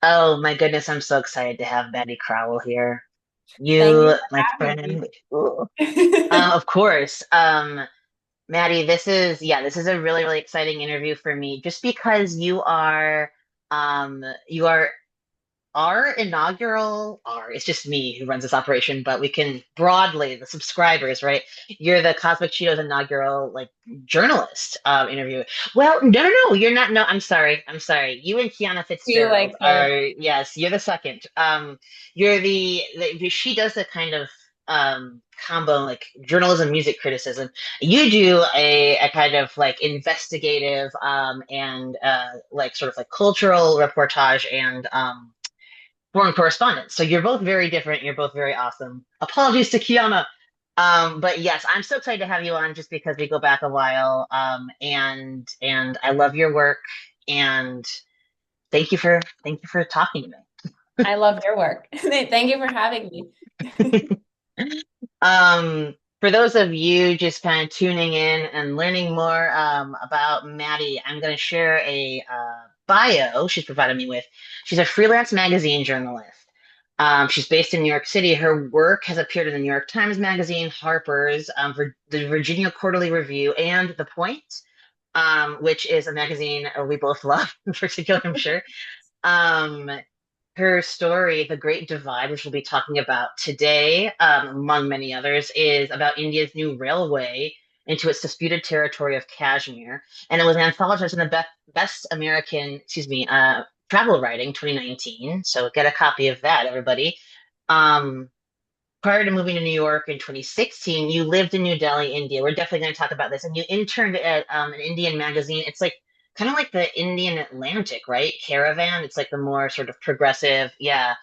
Oh my goodness, I'm so excited to have Maddy Crowell here. Thank you You, for my having friend. me. Ooh. Of course. Maddie, this is a really, really exciting interview for me just because you are our inaugural, it's just me who runs this operation, but we can broadly, the subscribers, right? You're the Cosmic Cheetos inaugural, like, journalist interview. Well, no, you're not. No, I'm sorry. I'm sorry. You and Kiana You Fitzgerald like are, the yes, you're the second. You're she does the kind of combo, like journalism, music criticism. You do a kind of like investigative and like sort of like cultural reportage and foreign correspondent. So you're both very different. You're both very awesome. Apologies to Kiana. But yes, I'm so excited to have you on just because we go back a while. And I love your work and thank you for talking to I love your work. Thank you for having me. me. For those of you just kind of tuning in and learning more about Maddie, I'm going to share a bio she's provided me with. She's a freelance magazine journalist. She's based in New York City. Her work has appeared in the New York Times Magazine, Harper's, the Virginia Quarterly Review, and The Point, which is a magazine we both love, in particular, I'm sure. Um, Her story, The Great Divide, which we'll be talking about today, among many others, is about India's new railway into its disputed territory of Kashmir. And it was anthologized in the Best American, travel writing 2019. So get a copy of that, everybody. Um, Prior to moving to New York in 2016, you lived in New Delhi, India. We're definitely going to talk about this. And you interned at an Indian magazine. It's like kind of like the Indian Atlantic, right? Caravan. It's like the more sort of progressive, yeah,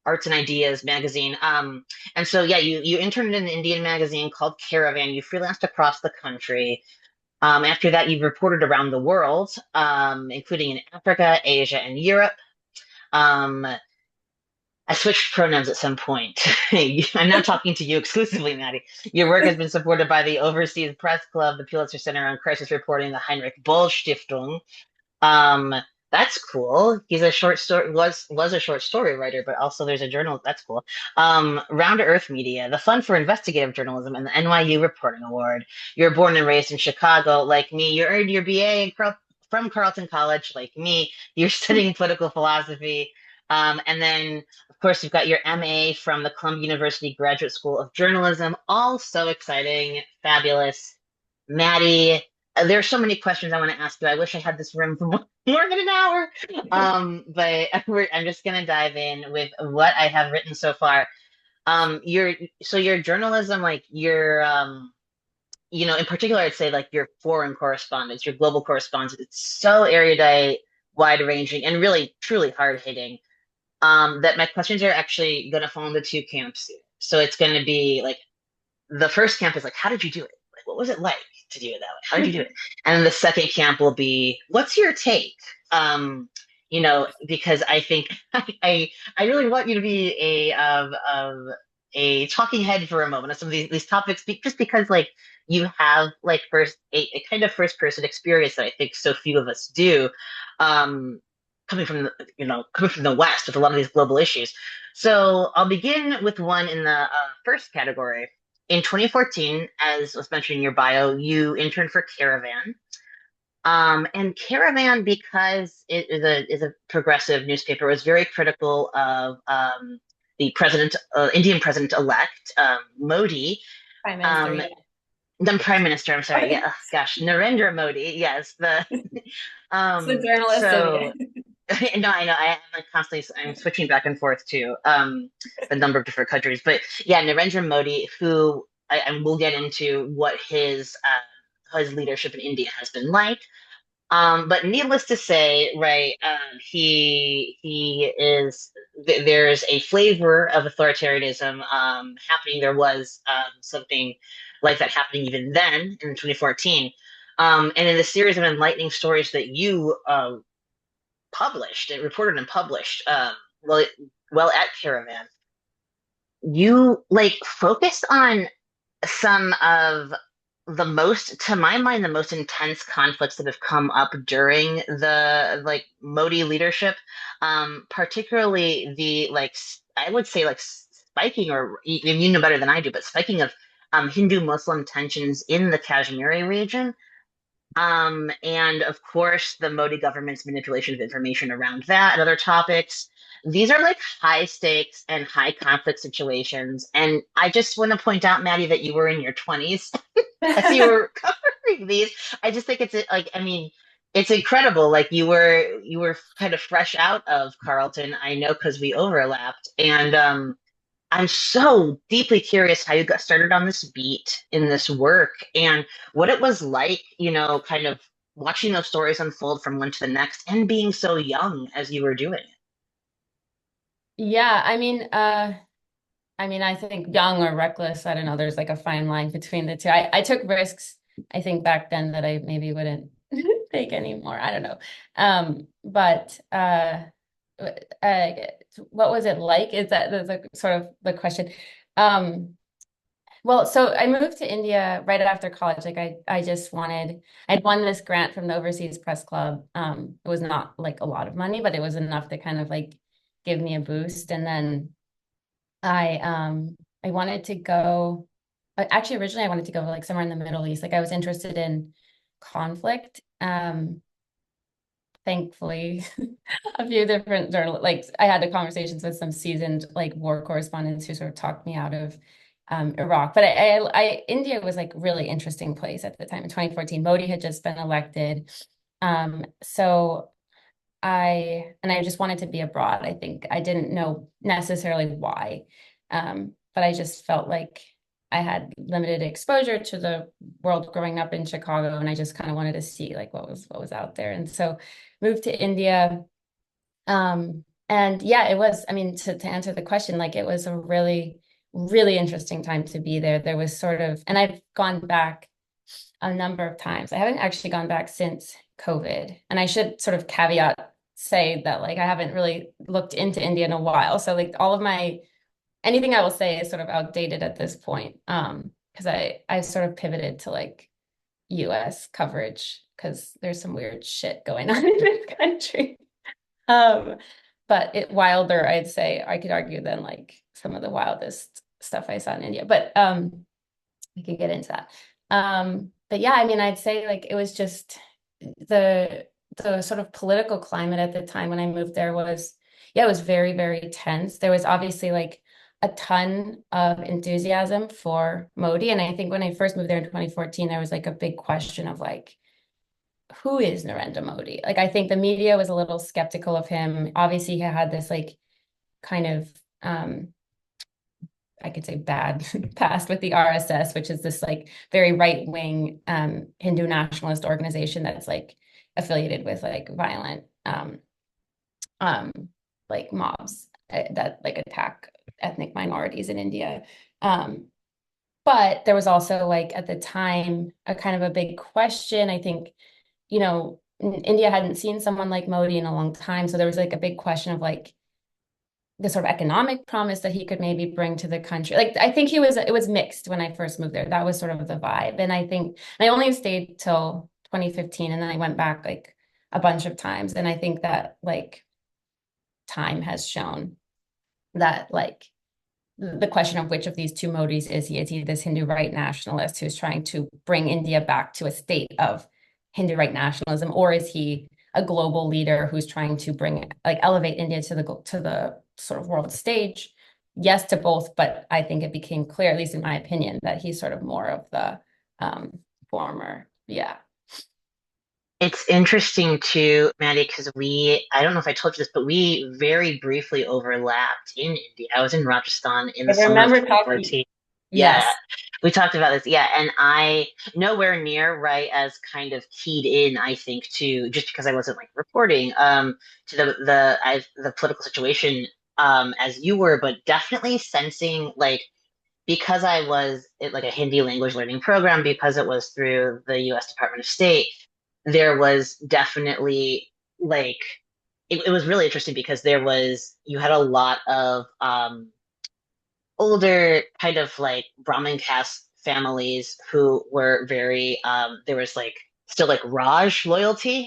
arts and ideas magazine. And so yeah, you interned in an Indian magazine called Caravan. You freelanced across the country. After that, you've reported around the world, including in Africa, Asia, and Europe. Um, I switched pronouns at some point. I'm not talking to you exclusively, Maddie. Your work has been supported by the Overseas Press Club, the Pulitzer Center on Crisis Reporting, the Heinrich Boll Stiftung. Um, that's cool. He's a short story was a short story writer, but also there's a journal. That's cool. Round to Earth Media, the Fund for Investigative Journalism, and the NYU Reporting Award. You're born and raised in Chicago, like me. You earned your BA from Carleton College, like me. You're studying political philosophy. And then, of course, you've got your MA from the Columbia University Graduate School of Journalism. All so exciting, fabulous. Maddie, there are so many questions I want to ask you. I wish I had this room for more than an hour. But I'm just gonna dive in with what I have written so far. Your so your journalism, like in particular, I'd say like your foreign correspondence, your global correspondence, it's so erudite, wide ranging, and really truly hard hitting. That my questions are actually gonna fall into two camps here. So it's gonna be like the first camp is like, how did you do it? Like, what was it like to do it that way? How did you do it? And then the second camp will be, what's your take? Because I think I really want you to be a talking head for a moment of some of these topics, just because like you have like a kind of first person experience that I think so few of us do, um, coming from the West with a lot of these global issues. So I'll begin with one in the first category. In 2014, as was mentioned in your bio, you interned for Caravan. And Caravan, because it is a progressive newspaper, was very critical of the Indian president-elect, Modi, Prime Minister, um, yeah. then Prime Minister. I'm sorry, yeah, Sorry. oh, gosh, Narendra Modi. Yes, the It's the journalist in so me. no, I know. I'm like constantly. I'm switching back and forth to a number of different countries, but yeah, Narendra Modi, who and we'll get into what his leadership in India has been like. But needless to say, right, he is. There's a flavor of authoritarianism happening. There was something like that happening even then in 2014. And in the series of enlightening stories that you published and reported and published well at Caravan, you like focused on some of to my mind, the most intense conflicts that have come up during the like Modi leadership, particularly the I would say spiking, or you know better than I do, but spiking of Hindu-Muslim tensions in the Kashmiri region. And of course, the Modi government's manipulation of information around that and other topics. These are like high stakes and high conflict situations. And I just want to point out, Maddie, that you were in your 20s as you were covering these. I just think I mean, it's incredible. Like you were kind of fresh out of Carleton. I know because we overlapped. And I'm so deeply curious how you got started on this beat in this work and what it was like, kind of watching those stories unfold from one to the next and being so young as you were doing it. Yeah, I think young or reckless, I don't know, there's like a fine line between the two. I took risks, I think back then that I maybe wouldn't take anymore. I don't know. But uh what was it like? Is that the sort of the question? Um well, so I moved to India right after college. Like I just wanted, I'd won this grant from the Overseas Press Club. It was not like a lot of money, but it was enough to kind of like give me a boost. And then I wanted to go, actually originally I wanted to go like somewhere in the Middle East. Like I was interested in conflict. Thankfulully a few different journal like I had the conversations with some seasoned like war correspondents who sort of talked me out of Iraq. But India was like really interesting place at the time. In 2014, Modi had just been elected. So I just wanted to be abroad. I think I didn't know necessarily why. But I just felt like I had limited exposure to the world growing up in Chicago, and I just kind of wanted to see like what was out there. And so moved to India. And yeah, it was, I mean, to answer the question, like it was a really, really interesting time to be there. There was sort of, and I've gone back a number of times. I haven't actually gone back since COVID. And I should sort of caveat say that like I haven't really looked into India in a while. So like all of my anything I will say is sort of outdated at this point. Because I sort of pivoted to like US coverage because there's some weird shit going on in this country. Um, but it wilder, I'd say, I could argue than like some of the wildest stuff I saw in India. But we could get into that. But yeah, I mean, I'd say like it was just the sort of political climate at the time when I moved there was, yeah, it was very, very tense. There was obviously like a ton of enthusiasm for Modi. And I think when I first moved there in 2014, there was like a big question of like, who is Narendra Modi? Like, I think the media was a little skeptical of him. Obviously, he had this like kind of I could say bad past with the RSS, which is this like very right-wing Hindu nationalist organization that's like affiliated with like violent um, like mobs that like attack ethnic minorities in India. Um, but there was also like at the time a kind of a big question. I think, India hadn't seen someone like Modi in a long time. So there was like a big question of like the sort of economic promise that he could maybe bring to the country. Like I think it was mixed when I first moved there. That was sort of the vibe. And I think and I only stayed till 2015 and then I went back like a bunch of times. And I think that like time has shown that like the question of which of these two Modis is he? Is he this Hindu right nationalist who's trying to bring India back to a state of Hindu right nationalism, or is he a global leader who's trying to bring like elevate India to the sort of world stage? Yes to both, but I think it became clear, at least in my opinion, that he's sort of more of the former. Yeah. It's interesting too, Maddie, because I don't know if I told you this, but we very briefly overlapped in India. I was in Rajasthan in I the summer of remember talking. 2014. Yeah, Yes. we talked about this. Yeah, and I nowhere near right as kind of keyed in, I think, to just because I wasn't like reporting to the political situation as you were, but definitely sensing like because I was at like a Hindi language learning program, because it was through the US Department of State, there was definitely like it was really interesting because you had a lot of older kind of like Brahmin caste families who were very there was like still like Raj loyalty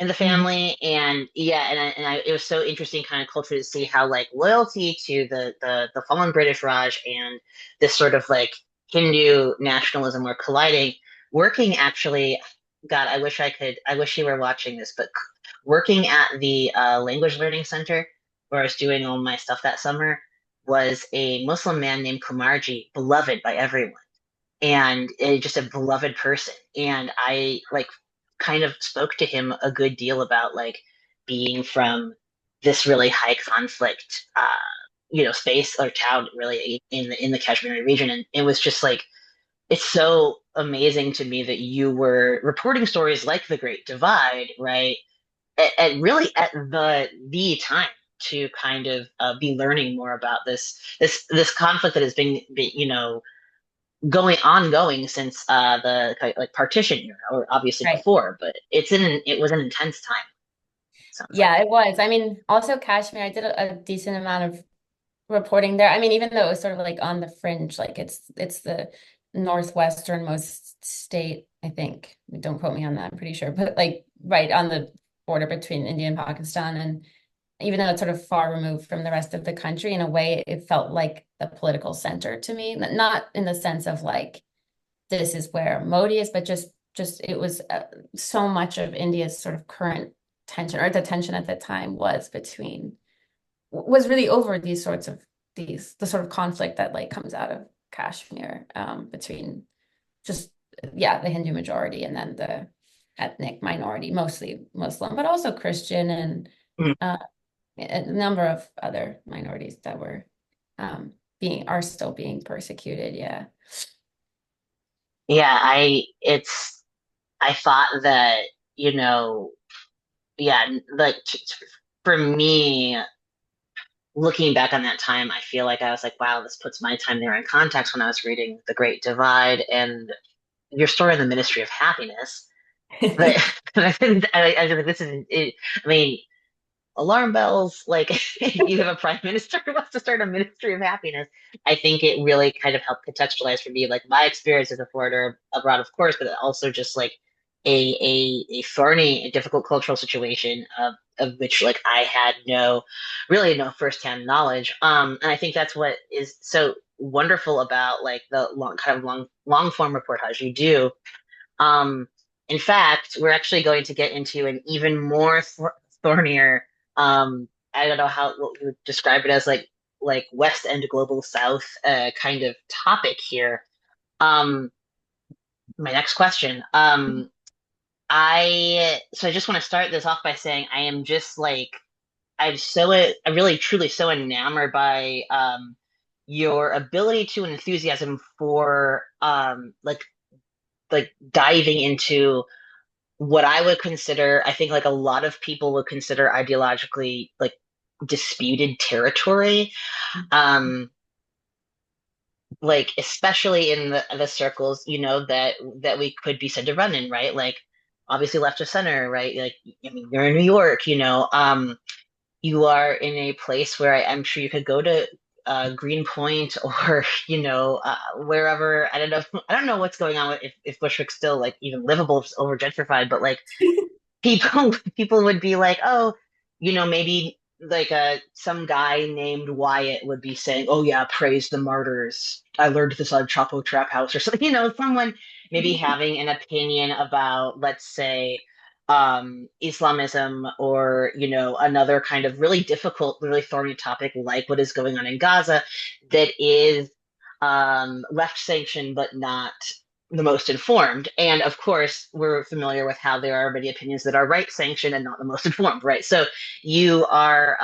in the Mhm. family, and yeah, it was so interesting kind of culture to see how like loyalty to the fallen British Raj and this sort of like Hindu nationalism were colliding, working actually. God, I wish you were watching this, but working at the language learning center where I was doing all my stuff that summer was a Muslim man named Kumarji, beloved by everyone and just a beloved person. And I like kind of spoke to him a good deal about like being from this really high conflict, space or town really in the Kashmiri region. And it was just like, it's so amazing to me that you were reporting stories like the Great Divide, right? Really at the time to kind of be learning more about this conflict that has been ongoing since the like partition era, or obviously Right. before, but it was an intense time. Sounds like. Yeah, it was. I mean, also Kashmir, I did a decent amount of reporting there. I mean, even though it was sort of like on the fringe, like it's the northwesternmost state, I think. Don't quote me on that, I'm pretty sure, but like right on the border between India and Pakistan. And even though it's sort of far removed from the rest of the country, in a way, it felt like the political center to me. Not in the sense of like this is where Modi is, but just it was so much of India's sort of current tension, or the tension at the time was really over these sorts of the sort of conflict that like comes out of Kashmir, between just yeah, the Hindu majority and then the ethnic minority, mostly Muslim, but also Christian and Mhm. uh, a number of other minorities that were being are still being persecuted. Yeah. Yeah, I thought that, you know, yeah, like for me, looking back on that time, I feel like I was like, wow, this puts my time there in context when I was reading The Great Divide and your story in the Ministry of Happiness. But I was like, this is it. I mean, alarm bells, like you have a prime minister who wants to start a ministry of happiness. I think it really kind of helped contextualize for me like my experience as a foreigner abroad, of course, but also just like a thorny and difficult cultural situation of which like I had really no firsthand knowledge. And I think that's what is so wonderful about like the long form reportage you do. um, in fact, we're actually going to get into an even more thornier, I don't know what you would describe it as, like West End Global South kind of topic here. Um, my next question. I just want to start this off by saying I am just like I really truly so enamored by your ability to enthusiasm for like diving into what I would consider, I think like a lot of people would consider ideologically like disputed territory. Um, like especially in the circles, that we could be said to run in, right? Like obviously left of center, right? Like I mean, you're in New York, you are in a place where I'm sure you could go to Greenpoint or wherever. I don't know what's going on with if Bushwick's still like even livable, if it's over gentrified, but like people would be like, oh, maybe like some guy named Wyatt would be saying, oh yeah, praise the martyrs. I learned this on Chapo Trap House or something. Someone maybe having an opinion about, let's say, Islamism or another kind of really difficult, really thorny topic like what is going on in Gaza that is left sanctioned but not the most informed. And of course, we're familiar with how there are many opinions that are right sanctioned and not the most informed, right? So you are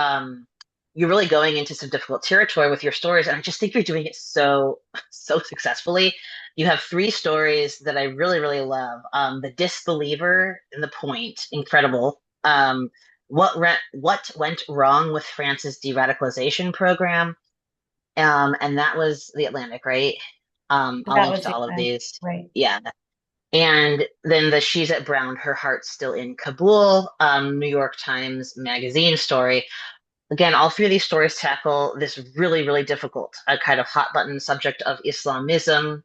you're really going into some difficult territory with your stories, and I just think you're doing it so successfully. You have three stories that I really, really love. The Disbeliever and The Point, incredible. What went wrong with France's de-radicalization program? And that was The Atlantic, right? I'll That link was to the all of plan. these. Right. Yeah. And then the She's at Brown, Her Heart's Still in Kabul, New York Times Magazine story. Again, all three of these stories tackle this really, really difficult, kind of hot button subject of Islamism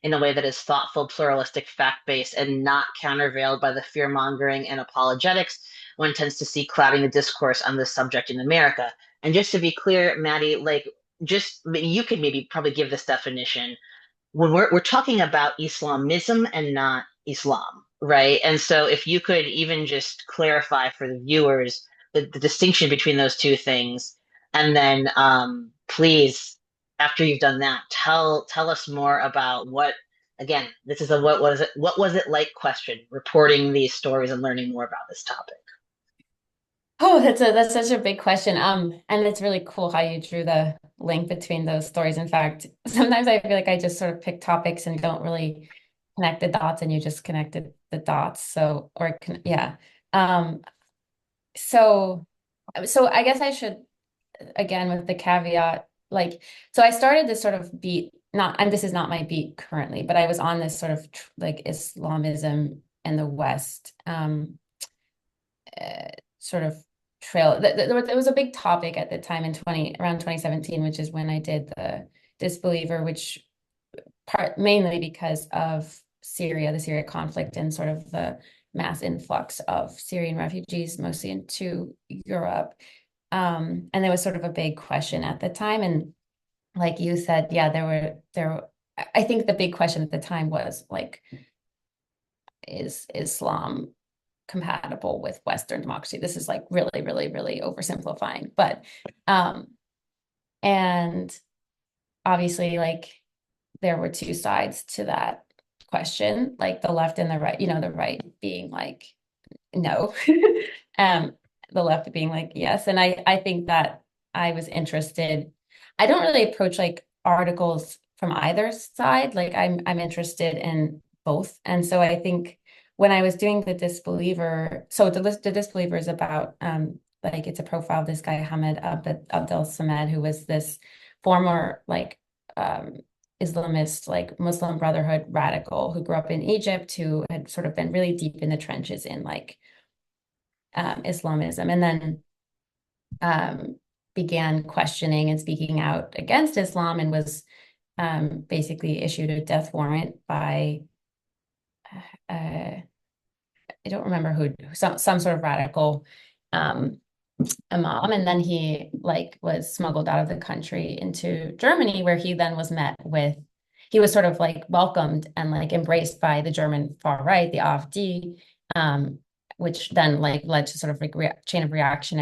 in a way that is thoughtful, pluralistic, fact-based, and not countervailed by the fear-mongering and apologetics one tends to see clouding the discourse on this subject in America. And just to be clear, Maddie, like just you could maybe probably give this definition when we're talking about Islamism and not Islam, right? And so if you could even just clarify for the viewers the distinction between those two things, and then please, after you've done that, tell us more about what again, this is a what was it like question, reporting these stories and learning more about this topic. Oh, that's such a big question. And it's really cool how you drew the link between those stories. In fact, sometimes I feel like I just sort of pick topics and don't really connect the dots, and you just connected the dots. So, yeah. Um, so, so I guess I should, again, with the caveat, like, so I started this sort of beat, not, and this is not my beat currently, but I was on this sort of like Islamism in the West, sort of trail. There was a big topic at the time in around 2017, which is when I did the Disbeliever, which mainly because of Syria, the Syria conflict, and sort of the mass influx of Syrian refugees, mostly into Europe. And there was sort of a big question at the time. And like you said, yeah, I think the big question at the time was like, is Islam compatible with Western democracy? This is like really, really, really oversimplifying. But and obviously like there were two sides to that question, like the left and the right, the right being like no, um, the left being like yes. And I think that I was interested. I don't really approach like articles from either side. Like I'm interested in both. And so I think when I was doing the Disbeliever, so the Disbeliever is about like it's a profile of this guy Hamid Abdel Samed, who was this former like Islamist, like Muslim Brotherhood radical who grew up in Egypt, who had sort of been really deep in the trenches in like Islamism, and then began questioning and speaking out against Islam, and was basically issued a death warrant by I don't remember who, some sort of radical imam, and then he like was smuggled out of the country into Germany, where he then was met with, he was sort of like welcomed and like embraced by the German far right, the AfD, which then like led to sort of like chain of reaction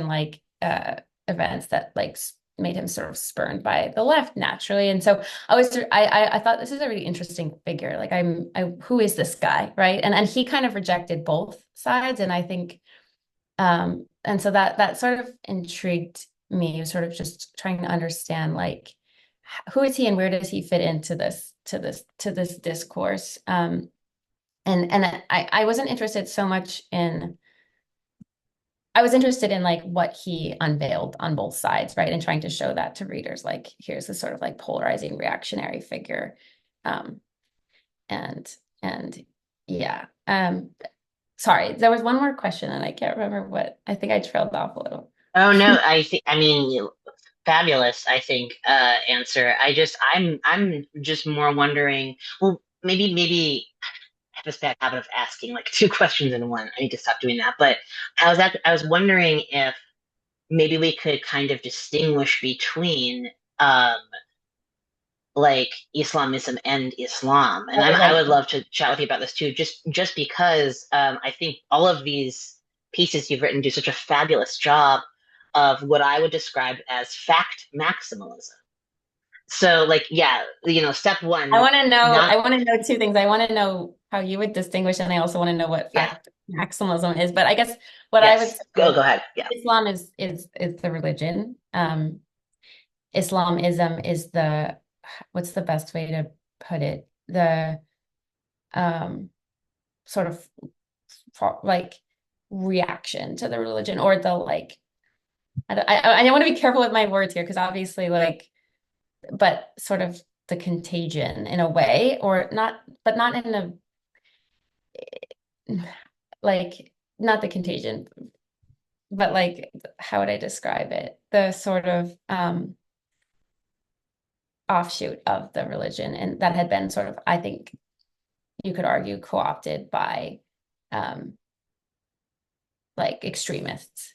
like events that like made him sort of spurned by the left naturally. And so I thought this is a really interesting figure. Like who is this guy, right? And he kind of rejected both sides, and I think and so that sort of intrigued me, sort of just trying to understand like who is he and where does he fit into this discourse. And I wasn't interested so much in, I was interested in like what he unveiled on both sides, right? And trying to show that to readers, like here's this sort of like polarizing reactionary figure. Um, and yeah. Sorry, there was one more question and I can't remember what, I think I trailed off a little. Oh no, I mean fabulous, I think, answer. I'm just more wondering, well, maybe I have this bad habit of asking like two questions in one. I need to stop doing that. But I was wondering if maybe we could kind of distinguish between um like Islamism and Islam. And I would I love would to. love to chat with you about this too, just because I think all of these pieces you've written do such a fabulous job of what I would describe as fact maximalism. So like yeah, step I one, want to know, not I want to know two things. I want to know how you would distinguish, and I also want to know what yeah, fact maximalism is. But I guess what I would yes. say is Go ahead. Yeah. Islam is the religion. Islamism is the, what's the best way to put it? The um sort of like reaction to the religion, or the like I want to be careful with my words here because obviously like, but sort of the contagion in a way, or not, but not in a like, not the contagion, but like how would I describe it? The sort of offshoot of the religion, and that had been sort of, I think you could argue, co-opted by um, like extremists.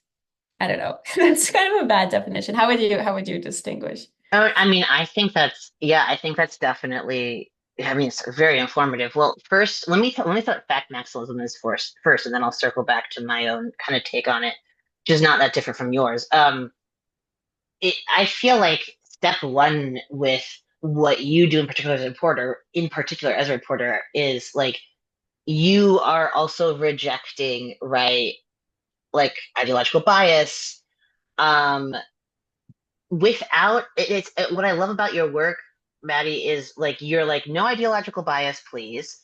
I don't know. That's kind of a bad definition. How would you distinguish? I mean, I think that's yeah, I think that's definitely. I mean, it's very informative. Well, first, let me thought fact maximalism is first, and then I'll circle back to my own kind of take on it, which is not that different from yours. I feel like step one with what you do in particular as a reporter, is like you are also rejecting, right, like ideological bias, um, without what I love about your work, Maddie, is like you're like no ideological bias, please,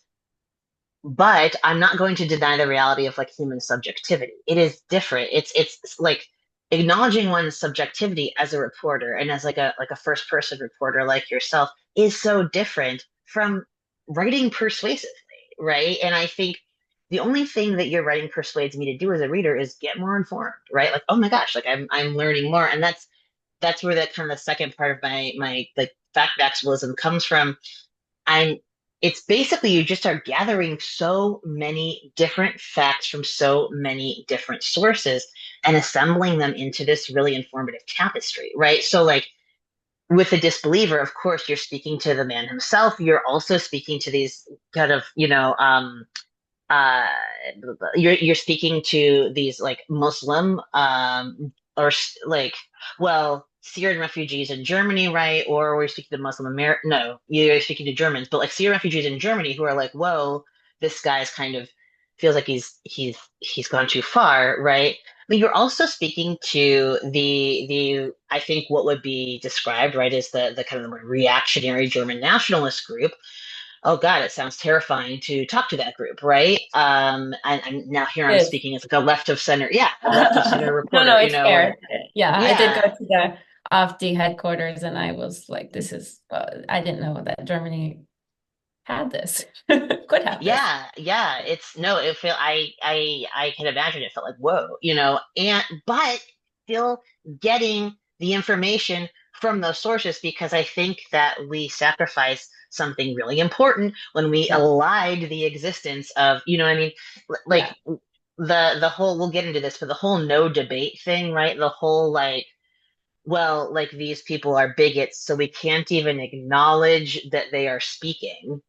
but I'm not going to deny the reality of like human subjectivity. It is different. It's like acknowledging one's subjectivity as a reporter and as like a first person reporter like yourself is so different from writing persuasively, right? And I think the only thing that your writing persuades me to do as a reader is get more informed, right? Like, oh my gosh, like I'm learning more. And that's where that kind of the second part of my like fact maximalism comes from. I'm It's basically you just are gathering so many different facts from so many different sources and assembling them into this really informative tapestry, right? So like with a disbeliever, of course, you're speaking to the man himself. You're also speaking to these kind of, uh you're speaking to these like Muslim like well Syrian refugees in Germany, right? Or we're speaking to Muslim American, no, you're speaking to Germans, but like Syrian refugees in Germany who are like, whoa, this guy's kind of feels like he's gone too far, right? But you're also speaking to the I think what would be described, right, as the kind of the more reactionary German nationalist group. Oh God, it sounds terrifying to talk to that group, right? And now here I'm Yes. speaking as like a left of center, yeah, a left of center No, no, reporter, it's or fair. Yeah, I did go yeah, to the AfD headquarters and I was like, this is, I didn't know that Germany had this, could have this. yeah. It's no, it feel I can imagine it felt like whoa, and but still getting the information from those sources because I think that we sacrifice something really important when we Yeah, elide the existence of, what I mean, like yeah, the whole we'll get into this, but the whole no debate thing, right? The whole like, well, like these people are bigots, so we can't even acknowledge that they are speaking,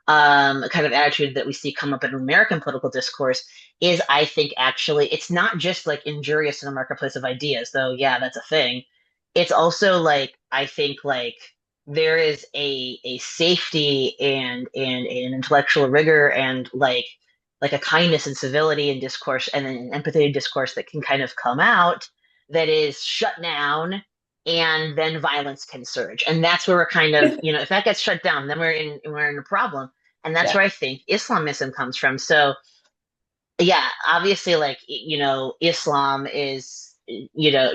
kind of attitude that we see come up in American political discourse is, I think, actually, it's not just like injurious in a marketplace of ideas, though, yeah, that's a thing. It's also like, I think, like, there is a safety and an intellectual rigor and like a kindness and civility in discourse and an empathy in discourse that can kind of come out that is shut down, and then violence can surge, and that's where we're kind of, if that gets shut down, then we're in a problem, and that's yeah. where I think Islamism comes from. So yeah, obviously, like, Islam is,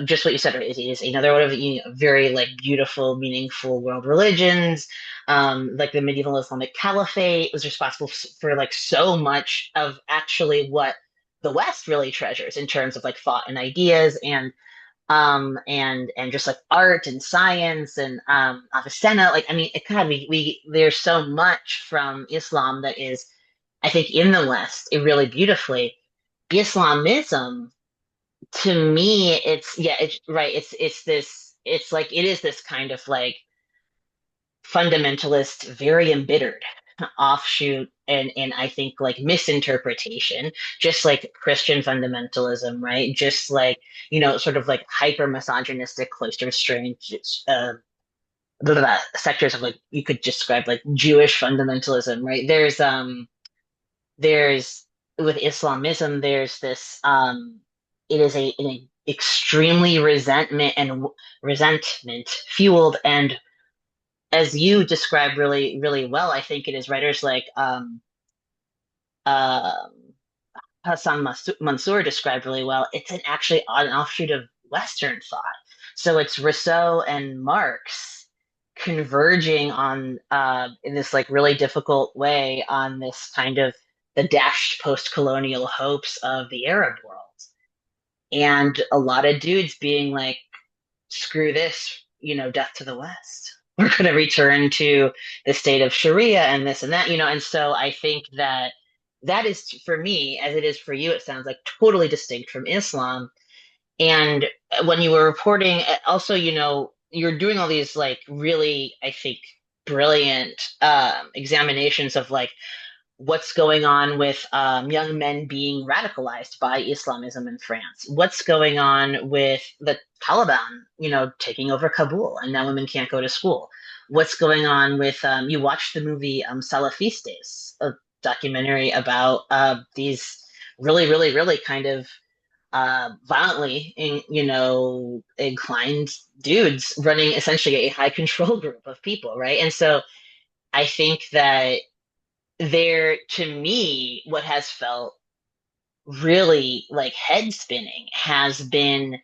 just what you said, right? It is another one of the, very like beautiful, meaningful world religions. Like the medieval Islamic Caliphate was responsible for like so much of actually what the West really treasures in terms of like thought and ideas and just like art and science and Avicenna. Like, I mean, God, we there's so much from Islam that is, I think, in the West, it really beautifully. Islamism, to me, it's yeah, it's right. It's like it is this kind of like fundamentalist, very embittered offshoot and I think like misinterpretation, just like Christian fundamentalism, right? Just like, sort of like hyper misogynistic, cloister strange sectors of like you could describe like Jewish fundamentalism, right? There's with Islamism, there's this it is an extremely resentment fueled, and as you described really, really well, I think it is writers like um Mansour described really well. It's actually an offshoot of Western thought. So it's Rousseau and Marx converging on, in this like really difficult way, on this kind of the dashed post-colonial hopes of the Arab world, and a lot of dudes being like, "Screw this, death to the West." we're going to return to the state of Sharia and this and that, and so I think that that is for me, as it is for you, it sounds like totally distinct from Islam. And when you were reporting, also, you're doing all these like really, I think, brilliant examinations of like what's going on with young men being radicalized by Islamism in France. What's going on with the Taliban, taking over Kabul, and now women can't go to school. What's going on with you watched the movie Salafistes, a documentary about these really, really, really kind of violently, inclined dudes running essentially a high control group of people, right? And so I think that there, to me, what has felt really like head spinning has been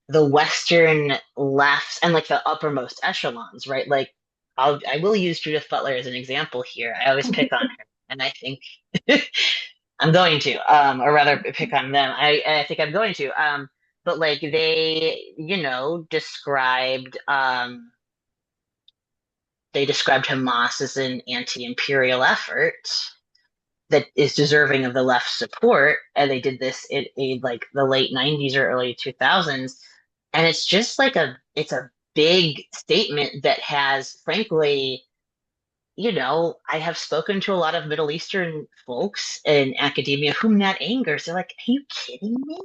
the Western left and like the uppermost echelons, right? Like I will use Judith Butler as an example here. I always pick on her, and I think I'm going to, or rather pick on them. I think I'm going to. But like they described Hamas as an anti-imperial effort that is deserving of the left's support, and they did this in like the late '90s or early 2000s, and it's just like it's a big statement that has, frankly, I have spoken to a lot of Middle Eastern folks in academia whom that angers. They're like, "Are you kidding me?"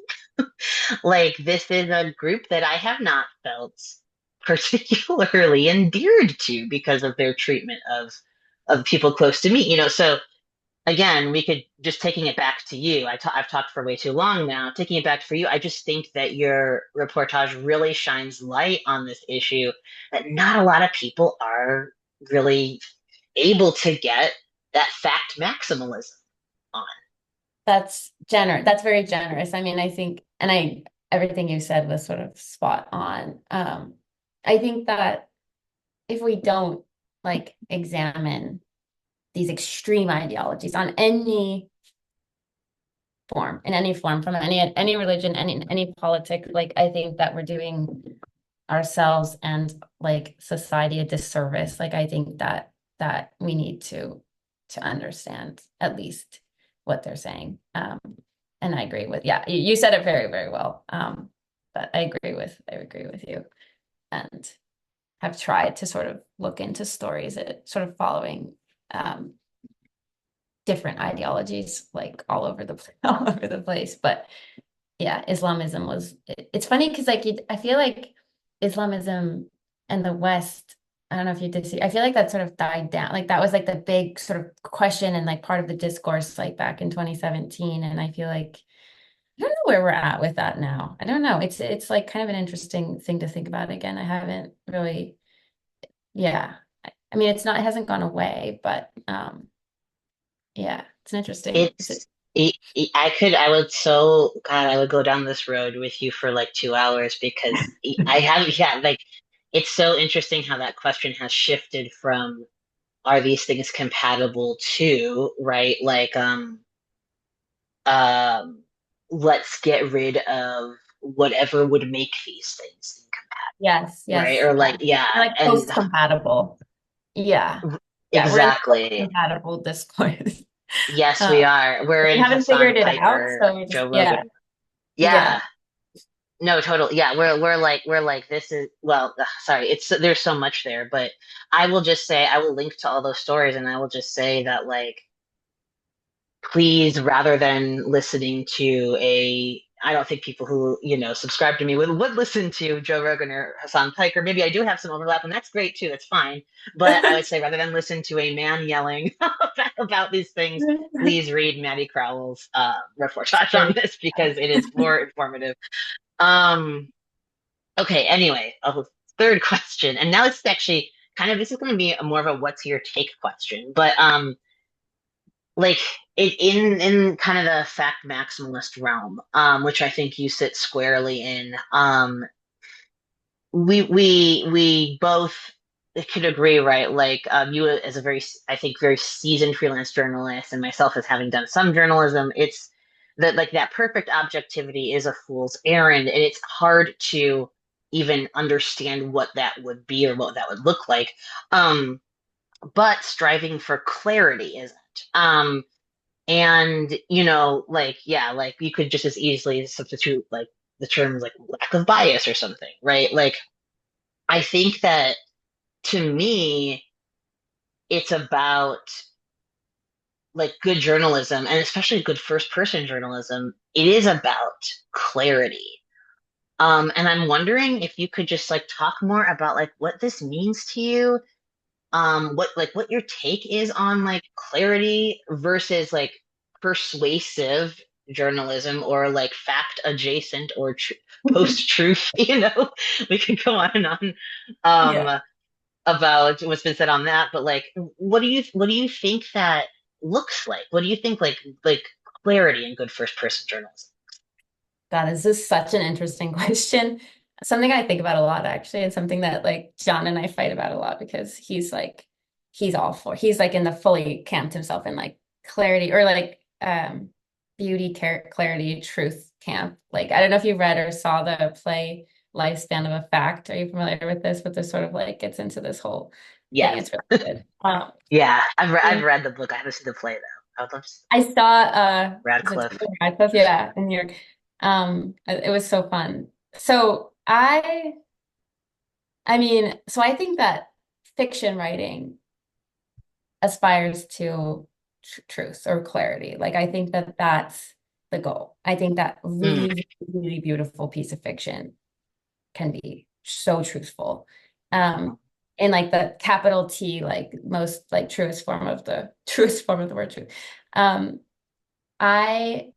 Like, this is a group that I have not felt particularly endeared to because of their treatment of people close to me. So again, we could just taking it back to you. I've talked for way too long now. Taking it back for you, I just think that your reportage really shines light on this issue that not a lot of people are really able to get that fact maximalism on. That's very generous. I mean, I think, and everything you said was sort of spot on. I think that if we don't like examine these extreme ideologies on any form, in any form, from any religion, any politic, like I think that we're doing ourselves and like society a disservice. Like I think that we need to understand at least what they're saying. And I agree with, yeah, you said it very, very well. But I agree with you, and have tried to sort of look into stories that sort of following different ideologies like all over the place. But yeah, Islamism was, it's funny because like I feel like Islamism and the West, I don't know if you did see, I feel like that sort of died down. Like that was like the big sort of question and like part of the discourse like back in 2017. And I feel like I don't know where we're at with that now. I don't know. It's like kind of an interesting thing to think about again. I haven't really, yeah. I mean, it hasn't gone away, but yeah, it's an interesting. I would so, God, I would go down this road with you for like 2 hours because I have, yeah, like it's so interesting how that question has shifted from are these things compatible to, right? Like, um, let's get rid of whatever would make these things Yes, incompatible, right? yes. Or like, yeah, Like and post-compatible. Yeah. Yeah, we're in exactly. post-compatible discourse. Yes, we Um, are. We're we in haven't Hassan figured it out, Piper, so we're just, Joe yeah, Rogan. yeah. Yeah. No, totally. Yeah, we're like this is well, sorry. It's there's so much there, but I will just say I will link to all those stories and I will just say that like please, rather than listening to I don't think people who, subscribe to me would listen to Joe Rogan or Hassan Piker. Maybe I do have some overlap, and that's great too. That's fine. But I would say rather than listen to a man yelling about these things, please read Maddy Crowell's reportage on this because it is more informative. Um, okay, anyway, a third question. And now it's actually this is going to be more of a what's your take question. But like in kind of the fact maximalist realm, which I think you sit squarely in, we both could agree, right? Like you as a very, I think, very seasoned freelance journalist, and myself as having done some journalism, it's that like that perfect objectivity is a fool's errand, and it's hard to even understand what that would be or what that would look like. Um, but striving for clarity isn't. And like yeah, like you could just as easily substitute like the terms like lack of bias or something, right? Like I think that to me, it's about like good journalism and especially good first person journalism. It is about clarity. And I'm wondering if you could just like talk more about like what this means to you, what your take is on like clarity versus like persuasive journalism or like fact adjacent or tr post truth. We could go on and on Yeah. about what's been said on that, but like what do you think that looks like? What do you think like clarity in good first person journalism? That is just such an interesting question. Something I think about a lot, actually, and something that like John and I fight about a lot because he's like in the fully camped himself in like clarity or like beauty, clarity, truth camp. Like I don't know if you read or saw the play Lifespan of a Fact. Are you familiar with this? But this sort of like gets into this whole thing. Yes. It's really good. Yeah, I've And read the book. I haven't seen the play though. I would love to see I saw was it Radcliffe. Radcliffe? Yeah, in New York. It was so fun. So I mean, so I think that fiction writing aspires to truth or clarity. Like I think that that's the goal. I think that Mm, really, really beautiful piece of fiction can be so truthful. Um, in like the capital T, like most like truest form of the word truth. Um, I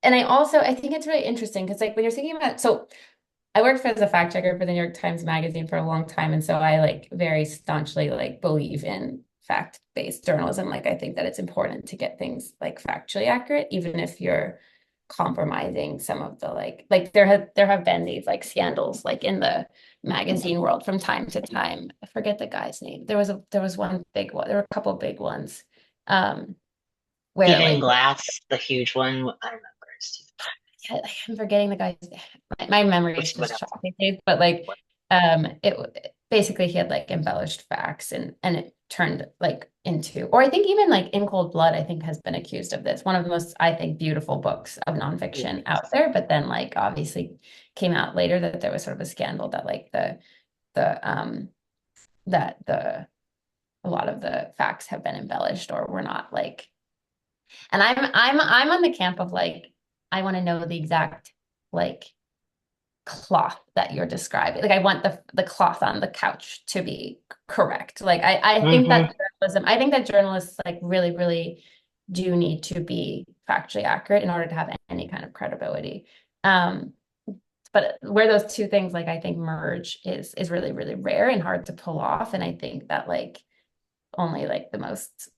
and I also I think it's really interesting because like when you're thinking about so I worked as a fact checker for the New York Times Magazine for a long time, and so I like very staunchly like believe in fact-based journalism. Like I think that it's important to get things like factually accurate, even if you're compromising some of the like there have been these like scandals like in the magazine world from time to time. I forget the guy's name. There was one big one. There were a couple of big ones where Even like Glass, the huge one. I remember his I'm forgetting the guy's my memory is what just else? shocking days, but like it basically he had like embellished facts and it turned like into or I think even like In Cold Blood I think has been accused of this. One of the most I think beautiful books of Yeah. nonfiction out there, but then like obviously came out later that there was sort of a scandal that like the that the a lot of the facts have been embellished or were not like and I'm on the camp of like I want to know the exact like cloth that you're describing. Like I want the cloth on the couch to be correct. Like I think Hmm. that I think that journalists like really, really do need to be factually accurate in order to have any kind of credibility. Um, but where those two things like I think merge is really, really rare and hard to pull off. And I think that like only like the most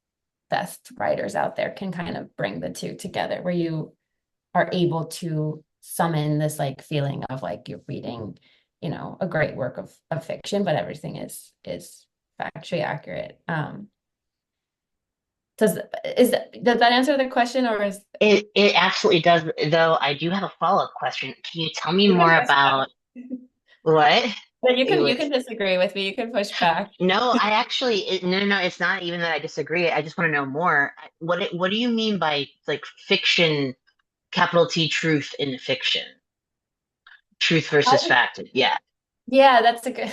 best writers out there can kind of bring the two together where you are able to summon this like feeling of like you're reading, a great work of fiction, but everything is factually accurate. Does does that answer the question or is It absolutely does. Though I do have a follow-up question. Can you tell me you can more push back. about what? But you can You you can disagree with me, you can push back. No, I actually no, no, no. It's not even that I disagree. I just want to know more. What do you mean by like fiction, capital T, truth in fiction? Truth versus fact. Yeah. Yeah, that's a good.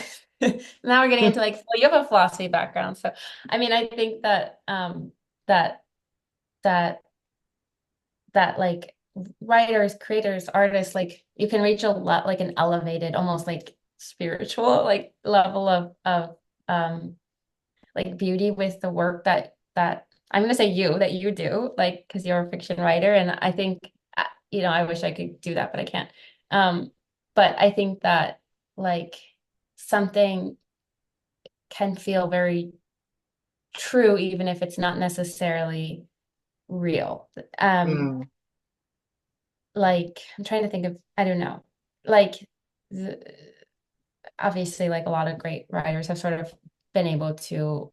Now we're getting into like, well, you have a philosophy background, so I mean, I think that that that that like writers, creators, artists, like you can reach a lot like an elevated, almost like spiritual like level of like beauty with the work that I'm gonna say that you do, like because you're a fiction writer, and I think I wish I could do that, but I can't. But I think that like something can feel very true even if it's not necessarily real. Mm, Like I'm trying to think of, I don't know, like the, obviously like a lot of great writers have sort of been able to,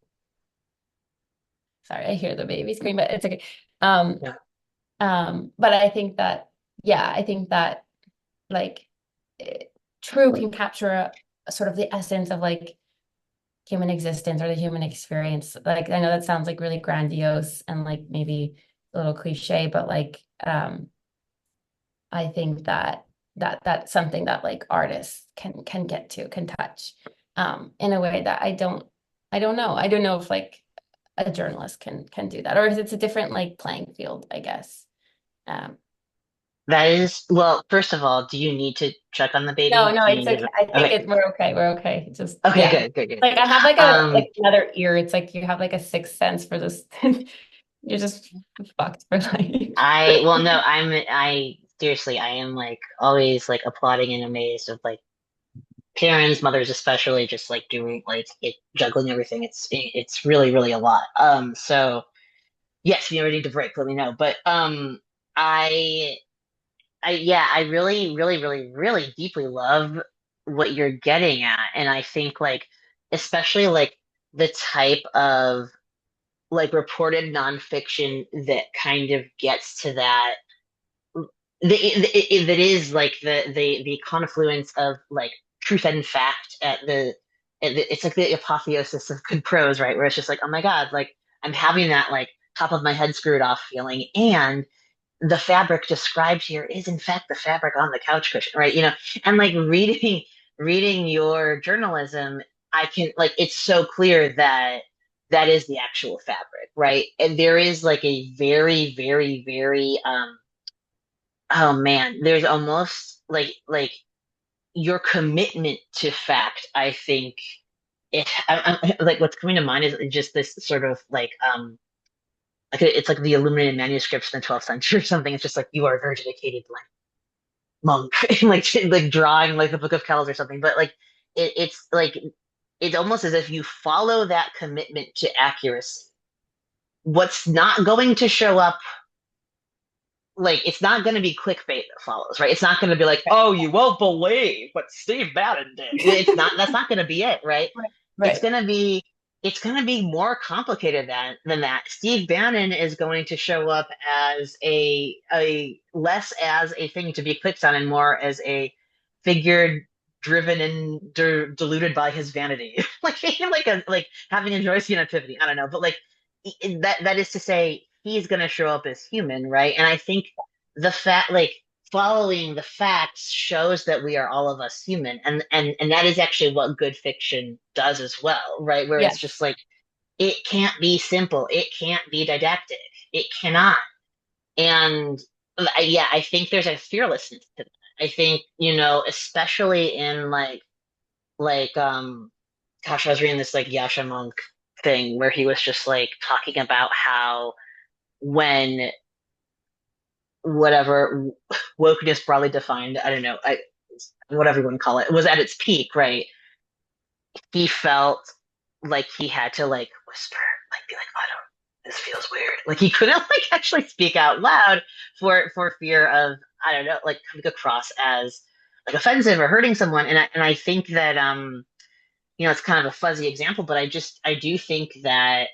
sorry, I hear the baby scream, but it's okay. Um, yeah. but I think that, yeah, I think that like true can capture a sort of the essence of like human existence or the human experience. Like I know that sounds like really grandiose and like maybe a little cliche, but like I think that that's something that like artists can get to, can touch in a way that I don't know. I don't know if like a journalist can do that, or if it's a different like playing field, I guess. Um, That is, well, first of all, do you need to check on the no, baby? no, Do you it's need okay. to? I think Okay, it we're okay. We're okay. Just okay, yeah. good, good, good, Like good. I have like a Um, like another ear. It's like you have like a sixth sense for this. You're just fucked for life. well, no, I seriously, I am like always like applauding and amazed of like parents, mothers especially, just like doing like juggling everything. It's really, really a lot. So yes, if you ever need to break, let me know. But I. Yeah, I really, really, really, really deeply love what you're getting at. And I think like, especially like the type of like reported nonfiction that kind of gets to that, that is like the confluence of like truth and fact it's like the apotheosis of good prose, right? Where it's just like, oh my God, like I'm having that like top of my head screwed off feeling. And the fabric described here is in fact the fabric on the couch cushion, right? And like reading your journalism, I can like it's so clear that that is the actual fabric, right? And there is like a very, very, very oh man, there's almost like your commitment to fact, I think like what's coming to mind is just this sort of like it's like the illuminated manuscripts in the 12th century or something. It's just like you are a very dedicated like monk, like drawing like the Book of Kells or something. But like it's like it's almost as if you follow that commitment to accuracy. What's not going to show up, like it's not going to be clickbait that follows, right? It's not going to be like, oh, you won't believe what Steve Bannon did. It's not. That's not going to be it, right? Right. It's Right. going to be it's going to be more complicated than that. Steve Bannon is going to show up as a less as a thing to be clicked on and more as a figure driven and deluded by his vanity, like having a Joycean epiphany. I don't know, but like that is to say, he's going to show up as human, right? And I think the fact, like following the facts, shows that we are all of us human, and that is actually what good fiction does as well, right? Where it's Yes. just like it can't be simple, it can't be didactic, it cannot. And yeah, I think there's a fearlessness to that. I think, especially in like gosh, I was reading this like Yasha Monk thing where he was just like talking about how when whatever wokeness broadly defined, I don't know, whatever you want to call it, was at its peak, right? He felt like he had to like whisper, like be like, I don't, this feels weird. Like he couldn't like actually speak out loud for fear of, I don't know, like coming across as like offensive or hurting someone. And I think that it's kind of a fuzzy example, but I do think that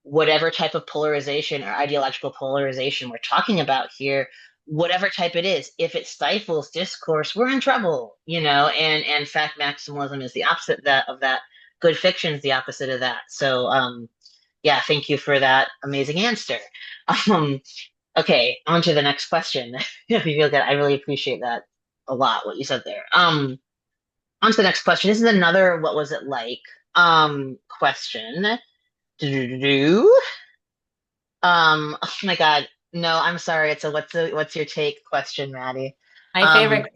whatever type of polarization or ideological polarization we're talking about here, whatever type it is, if it stifles discourse, we're in trouble, and fact maximalism is the opposite of that. Good fiction is the opposite of that. So yeah, thank you for that amazing answer. Um okay, on to the next question. If you feel good, I really appreciate that a lot, what you said there. On to the next question. This is another what was it like question. Do oh my God. No, I'm sorry. It's a what's your take question, Maddie. My Um, favorite.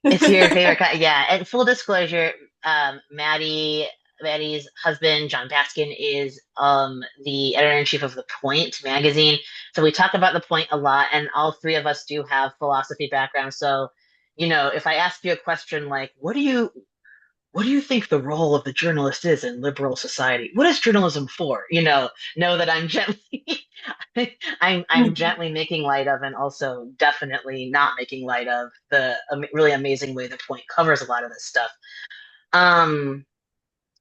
it's your favorite yeah, and full disclosure, Maddie's husband, John Baskin, is the editor-in-chief of The Point magazine. So we talk about The Point a lot, and all three of us do have philosophy background. So, if I ask you a question like, what do you think the role of the journalist is in liberal society? What is journalism for? Know that I'm gently I'm gently making light of, and also definitely not making light of the really amazing way the Point covers a lot of this stuff. Um,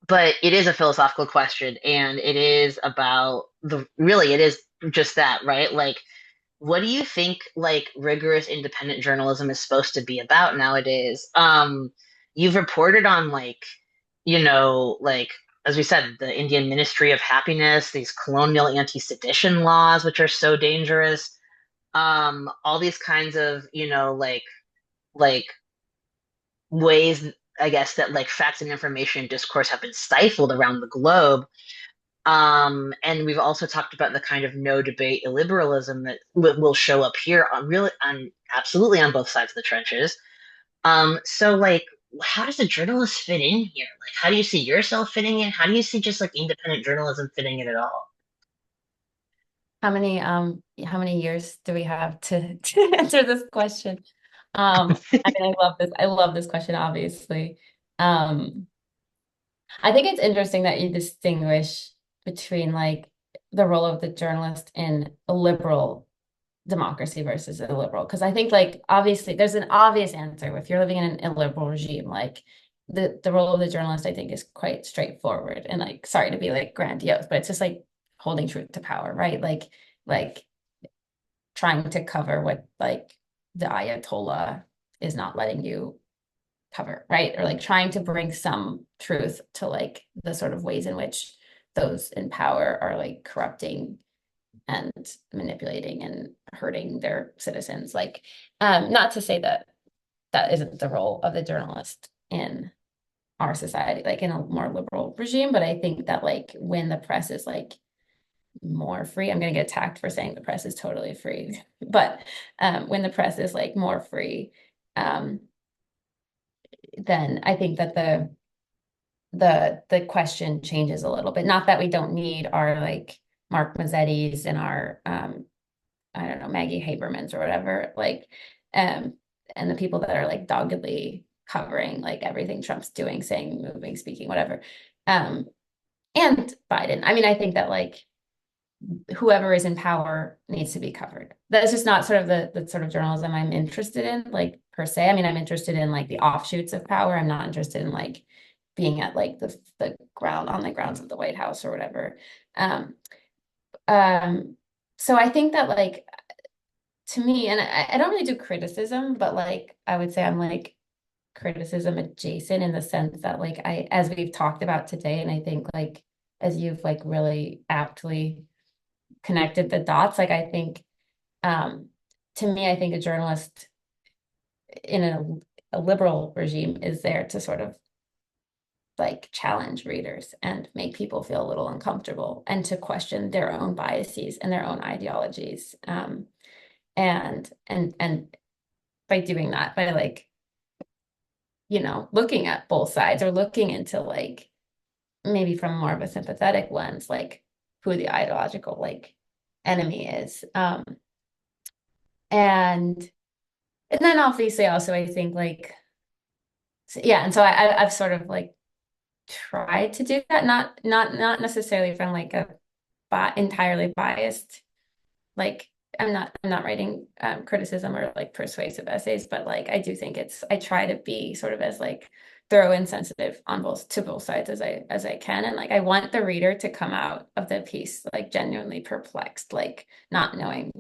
but it is a philosophical question, and it is about it is just that, right? Like, what do you think like rigorous independent journalism is supposed to be about nowadays? you've reported on like, like as we said, the Indian Ministry of Happiness, these colonial anti-sedition laws, which are so dangerous. All these kinds of, like ways, I guess, that like facts and information discourse have been stifled around the globe. And we've also talked about the kind of no debate illiberalism that will show up here on really on absolutely on both sides of the trenches. So like how does a journalist fit in here? Like how do you see yourself fitting in? How do you see just like independent journalism fitting in at all? How many years do we have to answer this question? I mean, I love this question, obviously. Um, I think it's interesting that you distinguish between like the role of the journalist in a liberal democracy versus illiberal. Because I think like obviously there's an obvious answer. If you're living in an illiberal regime, like the role of the journalist, I think, is quite straightforward. And like, sorry to be like grandiose, but it's just like holding truth to power, right? Like trying to cover what like the Ayatollah is not letting you cover, right? Or like trying to bring some truth to like the sort of ways in which those in power are like corrupting and manipulating and hurting their citizens. Like, not to say that that isn't the role of the journalist in our society, like in a more liberal regime, but I think that like when the press is like more free, I'm going to get attacked for saying the press is totally free, but when the press is like more free, um, then I think that the question changes a little bit. Not that we don't need our like Mark Mazzettis and our I don't know, Maggie Habermans or whatever, like and the people that are like doggedly covering like everything Trump's doing, saying, moving, speaking, whatever. Um, and Biden. I mean, I think that like whoever is in power needs to be covered. That's just not sort of the sort of journalism I'm interested in, like per se. I mean, I'm interested in like the offshoots of power. I'm not interested in like being at like the ground on the grounds of the White House or whatever. Um, so I think that like to me, and I don't really do criticism, but like I would say I'm like criticism adjacent in the sense that like as we've talked about today, and I think like as you've like really aptly connected the dots, like I think um to me, I think a journalist in a liberal regime is there to sort of like challenge readers and make people feel a little uncomfortable and to question their own biases and their own ideologies. And by doing that, by like, looking at both sides or looking into like maybe from more of a sympathetic lens, like who the ideological like enemy is. And and then obviously also I think like yeah, and so I've sort of like tried to do that, not necessarily from like a entirely biased, like I'm not writing criticism or like persuasive essays, but like I do think I try to be sort of as like thorough and sensitive on both sides as I can, and like I want the reader to come out of the piece like genuinely perplexed, like not knowing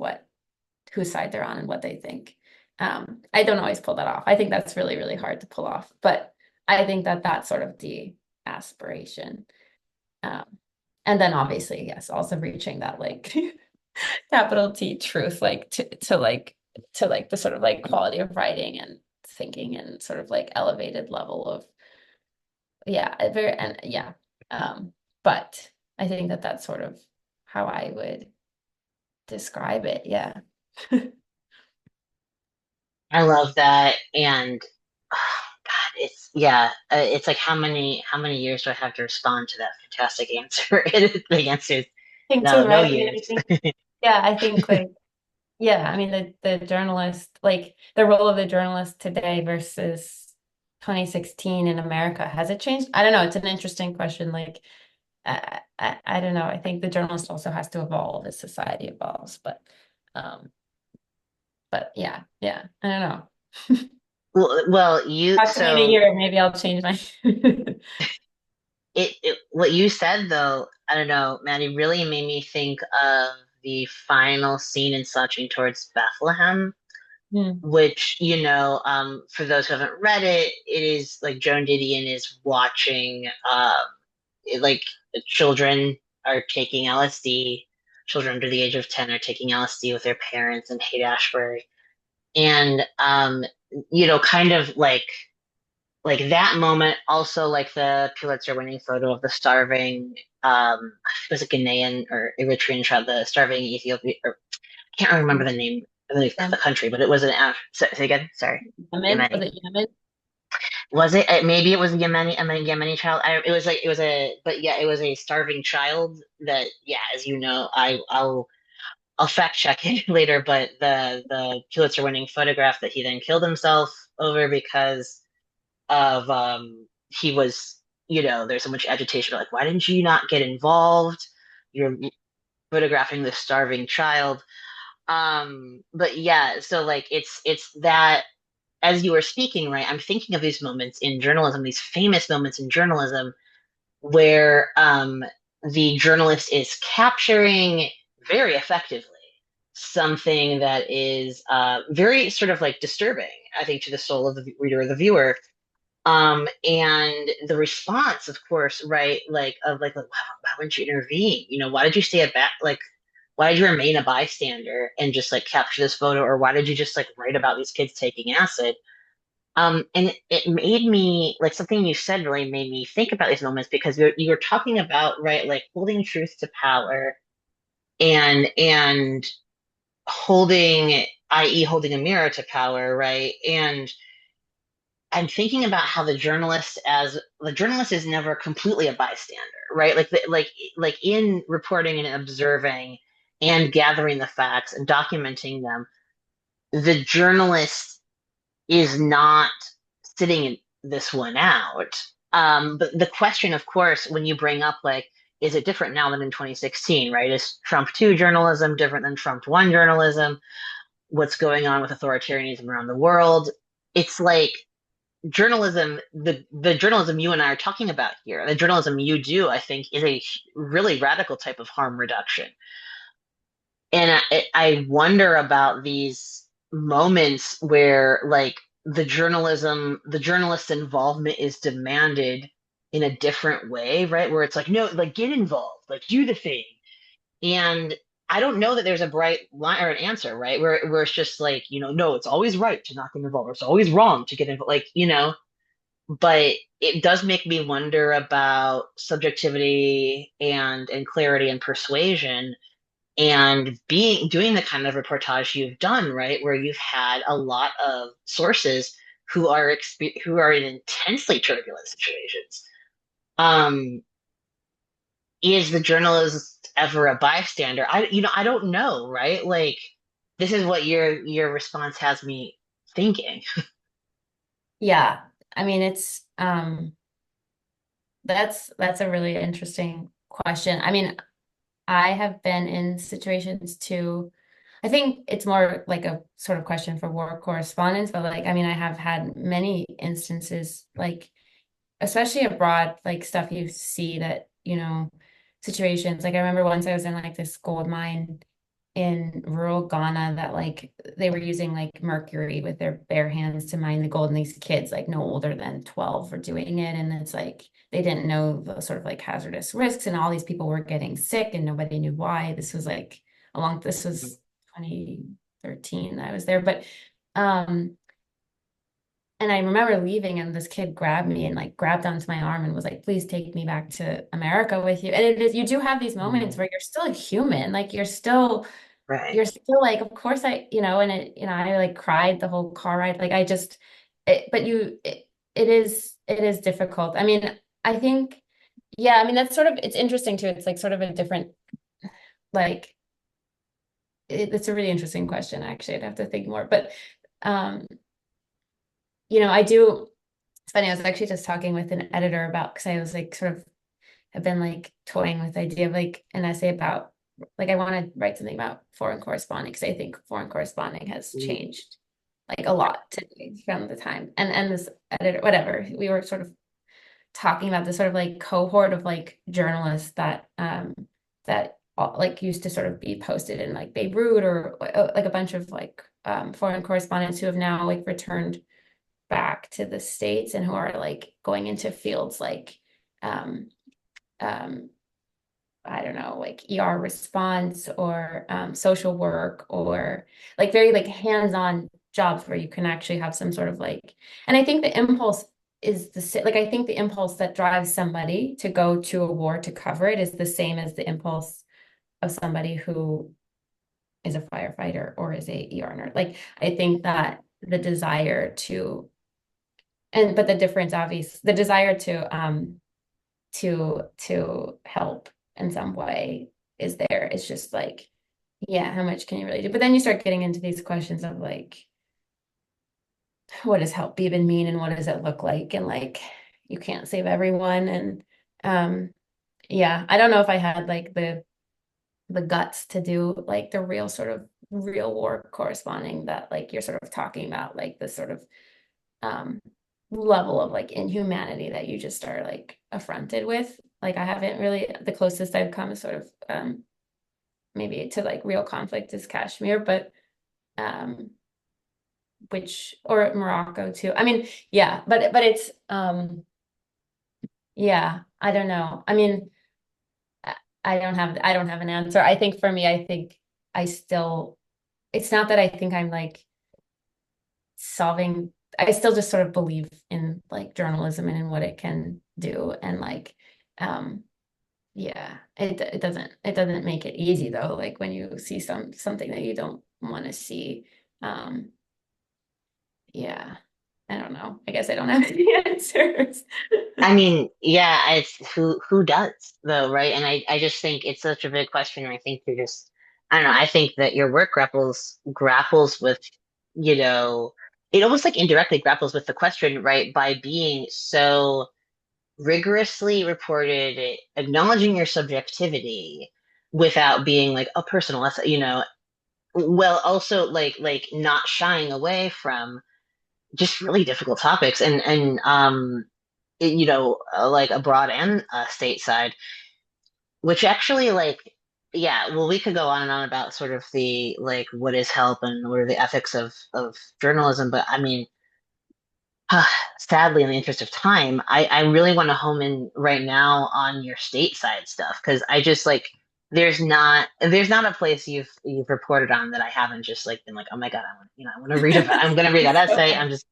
whose side they're on and what they think. I don't always pull that off. I think that's really, really hard to pull off, but I think that that's sort of the aspiration. Um, and then obviously, yes, also reaching that like capital T truth, like to like the sort of like quality of writing and thinking and sort of like elevated level of very and yeah. But I think that that's sort of how I would describe it. Yeah. I love that. And God, it's yeah, it's like how many years do I have to respond to that fantastic answer? The answer is Think too, no right? I mean, I years. think yeah, I think like yeah, I mean the journalist, like the role of the journalist today versus 2016 in America, has it changed? I don't know. It's an interesting question. Like I don't know. I think the journalist also has to evolve as society evolves, um but yeah, yeah. I don't know. Well, you Talk to me in a so year, maybe I'll change my what you said though, I don't know, Maddie, really made me think of the final scene in Searching Towards Bethlehem. Mm. which, for those who haven't read it, it is like Joan Didion is watching, like children are taking LSD, children under the age of 10 are taking LSD with their parents in Haight-Ashbury. And, kind of like that moment, also like the Pulitzer winning photo of the starving, it was a Ghanaian or Eritrean child, the starving Ethiopia, or I can't remember the name of the Yemen, country, but it was say again, sorry, was Yemeni. it Yemen? Was it? Maybe it was a Yemeni child. It was like it was a, but yeah, it was a starving child. That yeah, as you know, I'll fact check it later. But the Pulitzer winning photograph that he then killed himself over because of he was there's so much agitation. Like, why didn't you not get involved? You're photographing this starving child. But yeah, so like it's that as you were speaking, right, I'm thinking of these moments in journalism, these famous moments in journalism where the journalist is capturing very effectively something that is very sort of like disturbing, I think, to the soul of the reader or the viewer. And the response, of course, right, like of like, wow, why wouldn't you intervene? Why did you stay at back? Like, why did you remain a bystander and just like capture this photo, or why did you just like write about these kids taking acid? And it made me like something you said really made me think about these moments because you're talking about right like holding truth to power and holding, i.e., holding a mirror to power, right? And I'm thinking about how the journalist is never completely a bystander, right? Like in reporting and observing and gathering the facts and documenting them, the journalist is not sitting this one out. But the question, of course, when you bring up like, is it different now than in 2016, right? Is Trump 2 journalism different than Trump 1 journalism? What's going on with authoritarianism around the world? It's like journalism, the journalism you and I are talking about here, the journalism you do, I think, is a really radical type of harm reduction. And I wonder about these moments where like the journalist's involvement is demanded in a different way, right? Where it's like, no, like get involved, like do the thing. And I don't know that there's a bright line or an answer, right? Where it's just like, no, it's always right to not get involved, or it's always wrong to get involved, like, but it does make me wonder about subjectivity and clarity and persuasion and being doing the kind of reportage you've done, right, where you've had a lot of sources who are in intensely turbulent situations. Um, is the journalist ever a bystander? I don't know, right? Like, this is what your response has me thinking. Yeah. I mean, it's that's a really interesting question. I mean, I have been in situations too. I think it's more like a sort of question for war correspondents, but like, I mean, I have had many instances, like, especially abroad, like stuff you see that, situations. Like, I remember once I was in like this gold mine in rural Ghana that like they were using like mercury with their bare hands to mine the gold, and these kids like no older than 12 were doing it, and it's like they didn't know the sort of like hazardous risks, and all these people were getting sick and nobody knew why. This was 2013 I was there, but um and I remember leaving, and this kid grabbed me and like grabbed onto my arm and was like, please take me back to America with you. And it is, you do have these moments Mm, where you're still a human, like you're right. still like, of course and I like cried the whole car ride. Like I just, but it is difficult. I mean, I think, yeah, I mean, that's sort of, it's interesting too. It's like sort of a different, like, it's a really interesting question, actually. I'd have to think more, but, um, I do, it's funny. I was actually just talking with an editor about, because I was like, sort of have been like toying with the idea of like an essay about, like, I want to write something about foreign corresponding, because I think foreign corresponding has changed like a lot today from the time. And this editor, whatever, we were sort of talking about this sort of like cohort of like journalists that like used to sort of be posted in like Beirut or like a bunch of like foreign correspondents who have now like returned back to the States and who are like going into fields like um, um, I don't know, like ER response or social work or like very like hands-on jobs where you can actually have some sort of like, and I think the impulse is like I think the impulse that drives somebody to go to a war to cover it is the same as the impulse of somebody who is a firefighter or is a ER nurse. Like I think that the desire to, and but the difference obvious, the desire to help in some way is there. It's just like, yeah, how much can you really do? But then you start getting into these questions of like, what does help even mean and what does it look like? And like, you can't save everyone. And yeah, I don't know if I had like the guts to do like the real sort of real war corresponding that like you're sort of talking about, like this sort of um level of like inhumanity that you just are like affronted with. Like I haven't really, the closest I've come is sort of maybe to like real conflict is Kashmir, but um which or Morocco too. I mean, yeah, but it's yeah, I don't know. I mean, I I don't have an answer. I think for me, I think I still, it's not that I think I'm like solving, I still just sort of believe in like journalism and in what it can do. And like, um, yeah, it doesn't make it easy though. Like when you see something that you don't want to see. Um, yeah, I don't know. I guess I don't have any answers. I mean, yeah, it's who does though, right? And I just think it's such a big question. And I think you're just, I don't know, I think that your work grapples with, you know, it almost like indirectly grapples with the question, right? By being so rigorously reported, acknowledging your subjectivity without being like a personal essay, well, also like not shying away from just really difficult topics like abroad and stateside, which actually like yeah, well, we could go on and on about sort of the like what is help and what are the ethics of journalism, but I mean, sadly, in the interest of time, I really want to home in right now on your stateside stuff because I just like there's not a place you've reported on that I haven't just like been like, oh my God, I want to read about, I'm gonna read that So essay. I'm just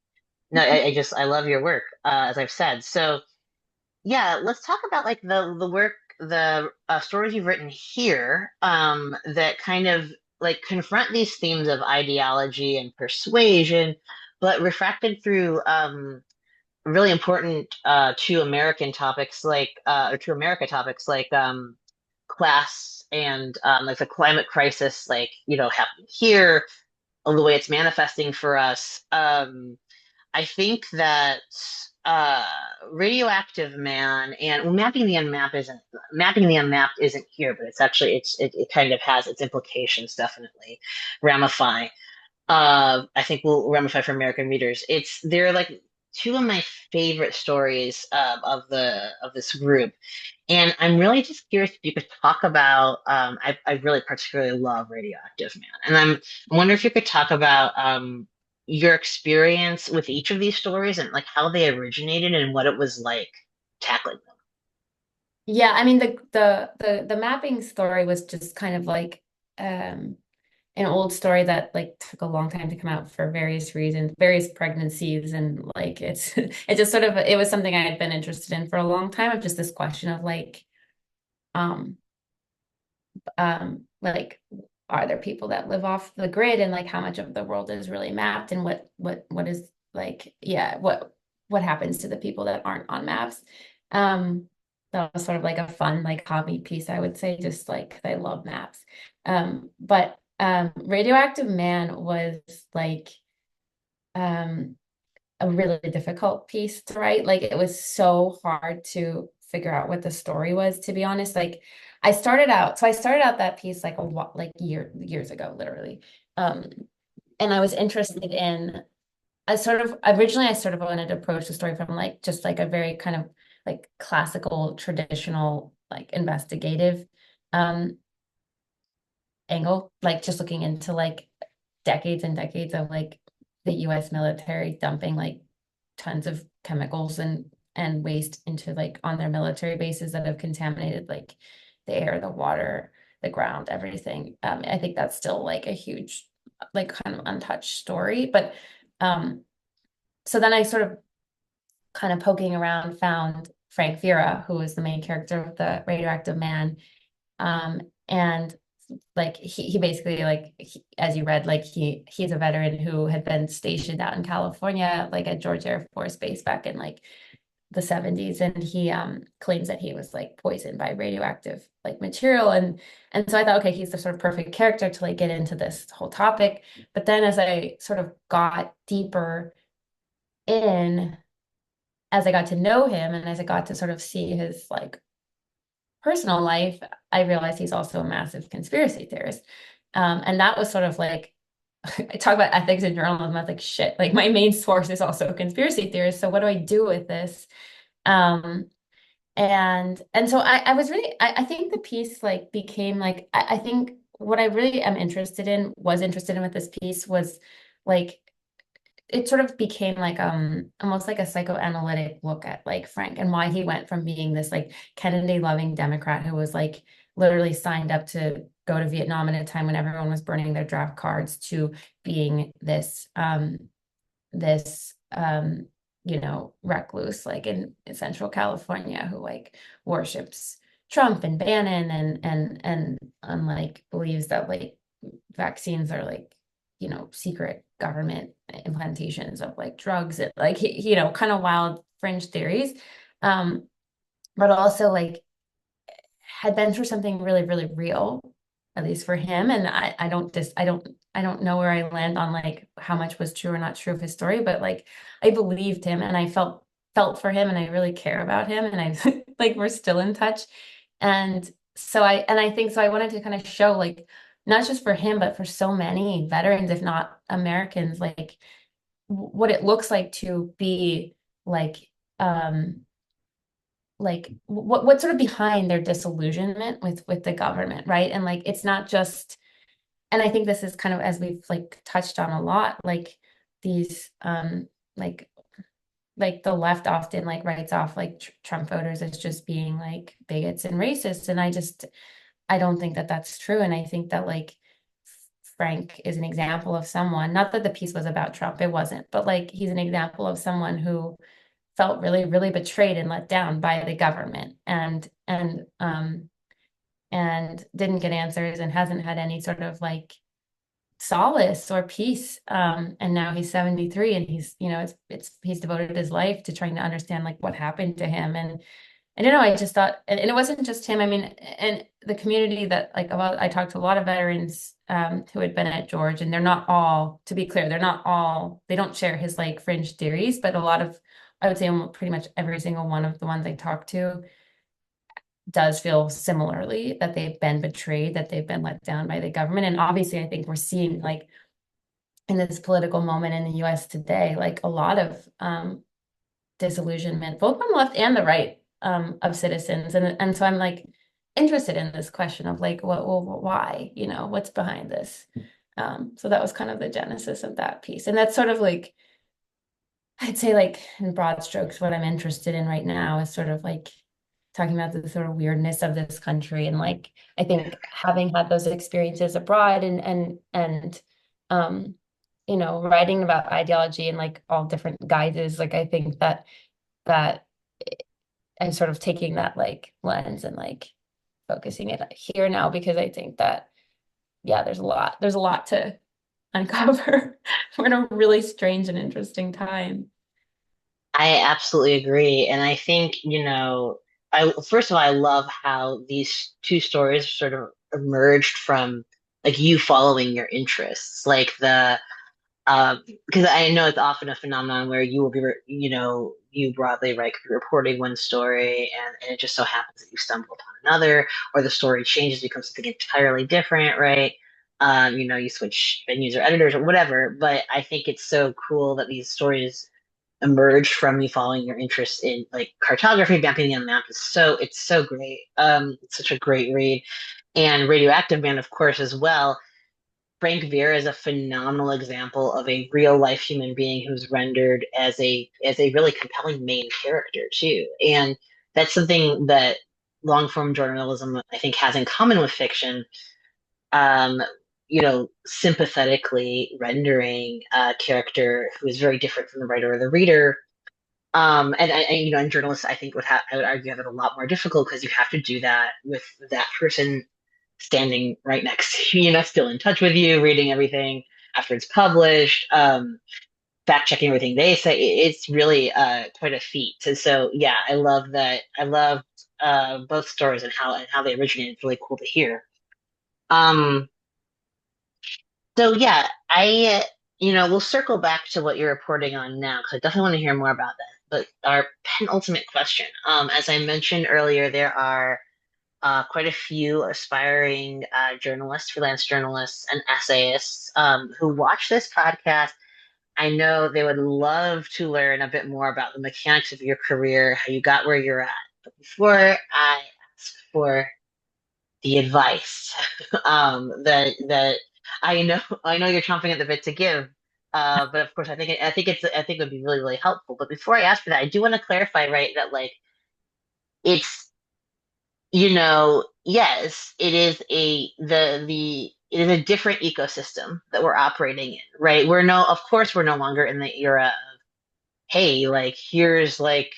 no, I love your work, as I've said. So yeah, let's talk about like the work, the stories you've written here, that kind of like confront these themes of ideology and persuasion, but refracted through really important to American topics like or to America topics like class and like the climate crisis, like happening here, the way it's manifesting for us. I think that uh, Radioactive Man and well, Mapping the Unmapped isn't here, but it's actually it kind of has its implications definitely ramify. I think will ramify for American readers. They're like two of my favorite stories of this group, and I'm really just curious if you could talk about. I really particularly love Radioactive Man, and I wonder if you could talk about your experience with each of these stories and like how they originated and what it was like tackling them. yeah, I mean the mapping story was just kind of like um an old story that like took a long time to come out for various reasons, various pregnancies, and like it's it just sort of it was something I had been interested in for a long time of just this question of um like are there people that live off the grid and like how much of the world is really mapped and what is like yeah what happens to the people that aren't on maps. That was sort of like a fun like hobby piece I would say, just like I love maps. But Radioactive Man was like um a really difficult piece to write. Like it was so hard to figure out what the story was, to be honest. Like I started out that piece like like years ago, literally. Um, and I was interested in, I sort of wanted to approach the story from like just like a very kind of like classical, traditional, like investigative um angle, like just looking into like decades and decades of like the US military dumping like tons of chemicals and waste into like on their military bases that have contaminated like the air, the water, the ground, everything. I think that's still like a huge, like kind of untouched story. But so then I sort of kind of poking around found Frank Vera, who is the main character of the Radioactive Man. And like he basically like as you read, like he's a veteran who had been stationed out in California, like at George Air Force Base back in like the 70s, and he claims that he was like poisoned by radioactive like material. And so I thought, okay, he's the sort of perfect character to like get into this whole topic. But then as I sort of got deeper in, as I got to know him and as I got to sort of see his like personal life, I realized he's also a massive conspiracy theorist. And that was sort of like, I talk about ethics in journalism. I was like, shit, like my main source is also a conspiracy theorist. So what do I do with this? Um, and so I was really, I think the piece like became like, I think what I really am interested in with this piece was like it sort of became like almost like a psychoanalytic look at like Frank and why he went from being this like Kennedy loving Democrat who was like literally signed up to go to Vietnam at a time when everyone was burning their draft cards to being this recluse like in Central California who like worships Trump and Bannon and like believes that like vaccines are like secret government implantations of like drugs and like kind of wild fringe theories. um but also like had been through something really really real, at least for him. And I don't know where I land on like how much was true or not true of his story, but like I believed him and I felt for him and I really care about him and I like we're still in touch. And I think so I wanted to kind of show like not just for him but for so many veterans, if not Americans, like what it looks like to be um like what's sort of behind their disillusionment with the government, right? And like it's not just, and I think this is kind of as we've like touched on a lot, like these like like the left often like writes off like Trump voters as just being like bigots and racists, and I don't think that that's true. And I think that like Frank is an example of someone, not that the piece was about Trump, it wasn't, but like he's an example of someone who felt really, really betrayed and let down by the government and didn't get answers and hasn't had any sort of like solace or peace. And now he's 73 and he's, he's devoted his life to trying to understand like what happened to him. And I don't know, I just thought, and it wasn't just him. I mean, and the community that like about, I talked to a lot of veterans who had been at George, and they're not all, to be clear, they're not all, they don't share his like fringe theories, but a lot of, I would say almost pretty much every single one of the ones I talked to does feel similarly that they've been betrayed, that they've been let down by the government. And obviously, I think we're seeing like in this political moment in the US today, like a lot of disillusionment, both on the left and the right, of citizens. And so I'm like interested in this question of like, why, what's behind this? So that was kind of the genesis of that piece. And that's sort of like, I'd say like in broad strokes, what I'm interested in right now is sort of like talking about the sort of weirdness of this country. And like, I think having had those experiences abroad and writing about ideology in like all different guises, like I think that I'm sort of taking that like lens and like focusing it here now because I think that, yeah, there's a lot to uncover. We're in a really strange and interesting time. I absolutely agree. And I think, I first of all, I love how these two stories sort of emerged from like you following your interests. Like because I know it's often a phenomenon where you will be, you broadly, right, could be reporting one story and it just so happens that you stumble upon another, or the story changes, becomes something entirely different, right? You switch venues or editors or whatever. But I think it's so cool that these stories emerged from you following your interest in like cartography, mapping on the map is it's so great. It's such a great read. And Radioactive Man, of course, as well. Frank Vere is a phenomenal example of a real life human being who's rendered as a really compelling main character too. And that's something that long form journalism I think has in common with fiction. Um, sympathetically rendering a character who is very different from the writer or the reader. And journalists, I think I would argue have it a lot more difficult because you have to do that with that person standing right next to you, still in touch with you, reading everything after it's published, fact checking everything they say. It's really quite a feat. So yeah, I love that. I love both stories and how they originated. It's really cool to hear. Um, so yeah, we'll circle back to what you're reporting on now because I definitely want to hear more about that. But our penultimate question, as I mentioned earlier, there are quite a few aspiring journalists, freelance journalists, and essayists who watch this podcast. I know they would love to learn a bit more about the mechanics of your career, how you got where you're at. But before I ask for the advice that I know you're chomping at the bit to give, but of course I think it would be really really helpful. But before I ask for that, I do want to clarify, right, that like it's yes, it is it is a different ecosystem that we're operating in, right? Of course, we're no longer in the era of, hey, like, here's like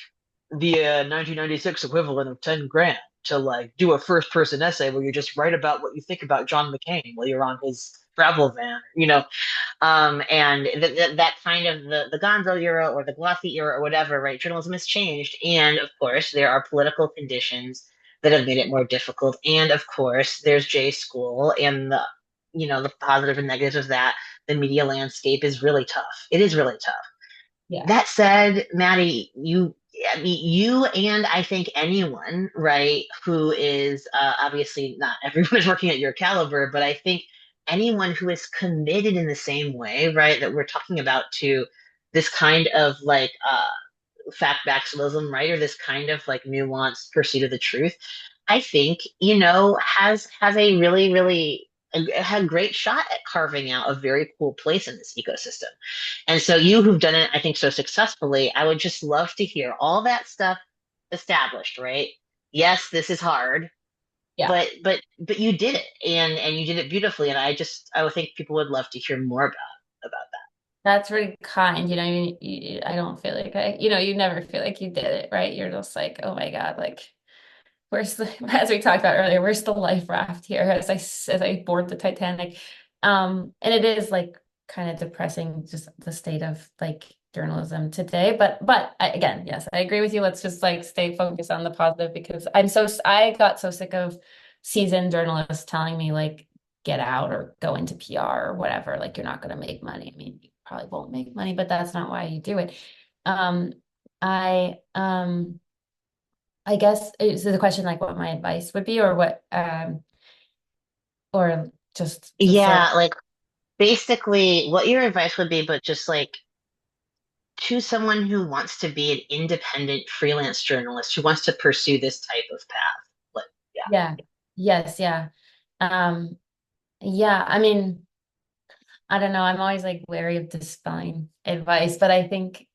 the 1996 equivalent of 10 grand to like do a first person essay where you just write about what you think about John McCain while you're on his travel van, and that kind of the Gonzo era or the glossy era or whatever, right? Journalism has changed, and of course there are political conditions that have made it more difficult, and of course there's J school and the positive and negatives of that. The media landscape is really tough. It is really tough. Yeah. That said, Maddie, I mean, you and I think anyone, right, who is obviously not everyone is working at your caliber, but I think anyone who is committed in the same way, right, that we're talking about to this kind of like fact maximalism, right, or this kind of like nuanced pursuit of the truth, I think, has a really, really had a great shot at carving out a very cool place in this ecosystem. And so you who've done it, I think, so successfully, I would just love to hear all that stuff established, right? Yes, this is hard, Yeah. but you did it and you did it beautifully. And I would think people would love to hear more about That's really kind. I don't feel like you never feel like you did it, right? You're just like, oh my God, like where's the, as we talked about earlier, where's the life raft here as I board the Titanic? And it is like kind of depressing, just the state of like journalism today. But again, yes, I agree with you. Let's just like stay focused on the positive because I got so sick of seasoned journalists telling me like get out or go into PR or whatever. Like you're not going to make money. I mean, you probably won't make money, but that's not why you do it. Um, I I guess is the question like what my advice would be or what or just that. to sort of Yeah, like basically what your advice would be, but just like to someone who wants to be an independent freelance journalist who wants to pursue this type of path. Like, yeah. yeah. Yes, yeah. Um yeah, I mean, I don't know. I'm always like wary of dispelling advice, but I think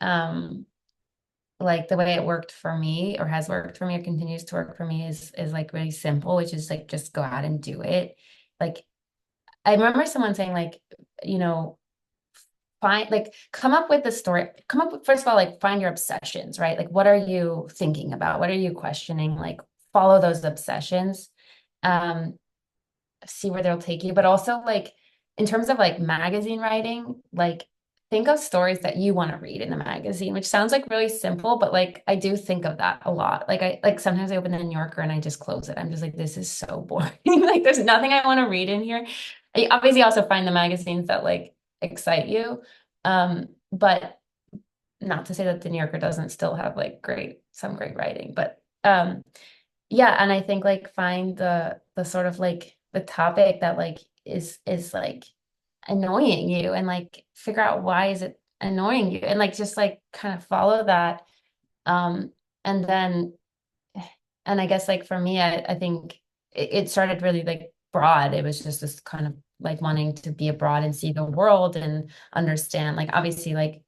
like the way it worked for me or has worked for me or continues to work for me is like really simple, which is like just go out and do it. Like I remember someone saying like, you know, find like come up with the story, come up with first of all, like find your obsessions, right? Like what are you thinking about? What are you questioning? Like follow those obsessions. Um, see where they'll take you. But also like in terms of like magazine writing, like think of stories that you want to read in a magazine, which sounds like really simple, but like I do think of that a lot. Like I like sometimes I open the New Yorker and I just close it. I'm just like, this is so boring. Like there's nothing I want to read in here. I obviously also find the magazines that like excite you. But not to say that the New Yorker doesn't still have like some great writing, but yeah, and I think like find the sort of like the topic that like is like annoying you and like figure out why is it annoying you and like just like kind of follow that. Um and then and I guess like for me I think it started really like broad. It was just this kind of like wanting to be abroad and see the world and understand, like obviously like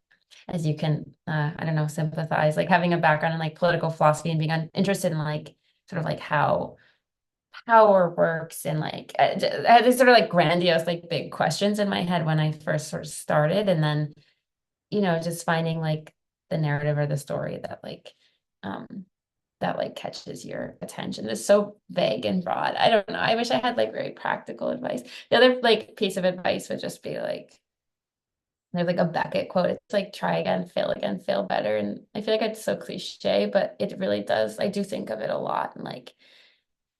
as you can I don't know, sympathize, like having a background in like political philosophy and being interested in like sort of like how power works and like I had these sort of like grandiose like big questions in my head when I first sort of started, and then just finding like the narrative or the story um that like catches your attention is so vague and broad. I don't know. I wish I had like very practical advice. The other like piece of advice would just be like there's like a Beckett quote. It's like try again, fail better. And I feel like it's so cliche, but it really does. I do think of it a lot. And like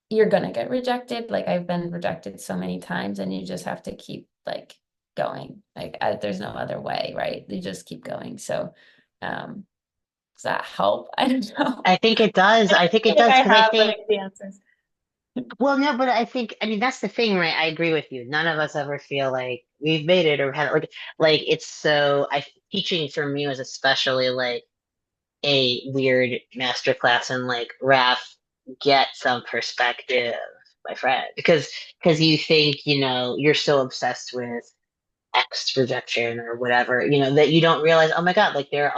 you're gonna get rejected. Like I've been rejected so many times, and you just have to keep like going. Like there's no other way, right? You just keep going. So, does that help? I don't know. I think it does. I think I it think does I because I have think, like the answers. well, no, but I mean, that's the thing, right? I agree with you. None of us ever feel like we've made it or had like it's so, teaching for me was especially like a weird masterclass in like, Raph, get some perspective, my friend, because you think, you're so obsessed with X rejection or whatever, that you don't realize, oh my God, like here's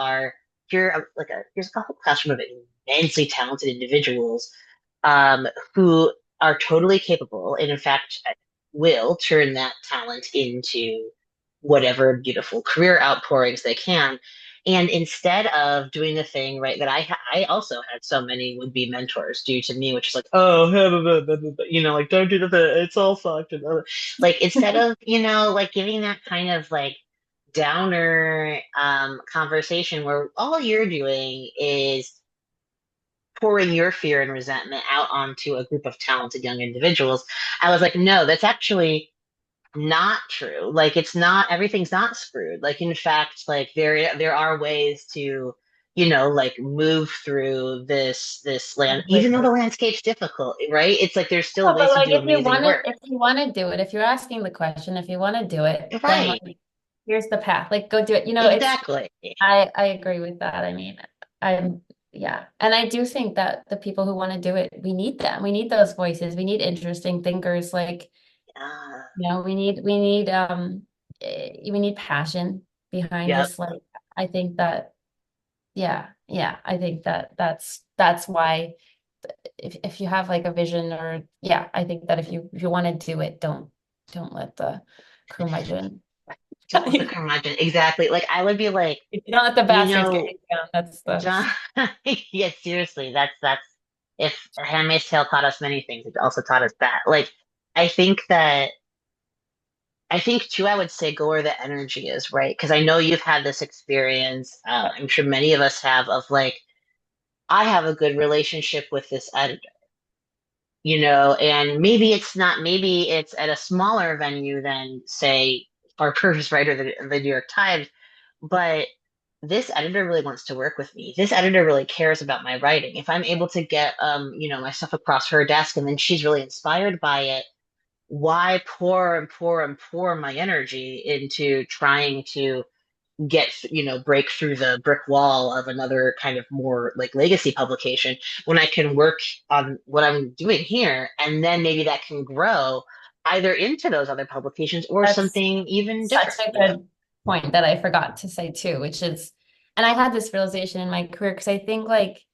a whole classroom of immensely talented individuals, who are totally capable and in fact will turn that talent into whatever beautiful career outpourings they can. And instead of doing the thing, right, that I also had so many would-be mentors do to me, which is like, oh, like don't do the, it's all fucked. And like instead of, like giving that kind of like downer conversation where all you're doing is pouring your fear and resentment out onto a group of talented young individuals, I was like, no, that's actually not true. Like it's not, everything's not screwed. Like in fact, like there are ways to, like move through this land, even though the Completely. landscape's difficult, right? It's like there's still No, but ways to like do amazing work. if you want to do it, if you're asking the question, if you want to do it, then Right. like here's the path. Like go do it. It's Exactly. I agree with that. I mean, I'm yeah. And I do think that the people who want to do it, we need them. We need those voices. We need interesting thinkers. Like, Uh, we need passion behind yep. this. Like, I think that I think that that's why if you have like a vision or I think that if you want to do it, don't let the curmudgeon Don't tell let the you. curmudgeon. Exactly. Like I would be like, If you don't let the you bastards get know, you down, that's the John, yeah, seriously, that's if Handmaid's Tale taught us many things, it also taught us that. Like, I think that I think too, I would say go where the energy is, right? Because I know you've had this experience. I'm sure many of us have of like, I have a good relationship with this editor, and maybe it's at a smaller venue than say Harper's, right, or the New York Times, but this editor really wants to work with me. This editor really cares about my writing. If I'm able to get my stuff across her desk and then she's really inspired by it, why pour and pour and pour my energy into trying to break through the brick wall of another kind of more like legacy publication when I can work on what I'm doing here, and then maybe that can grow either into those other publications or that's something even such different, a good point that I forgot to say too, which is, and I had this realization in my career because I think like,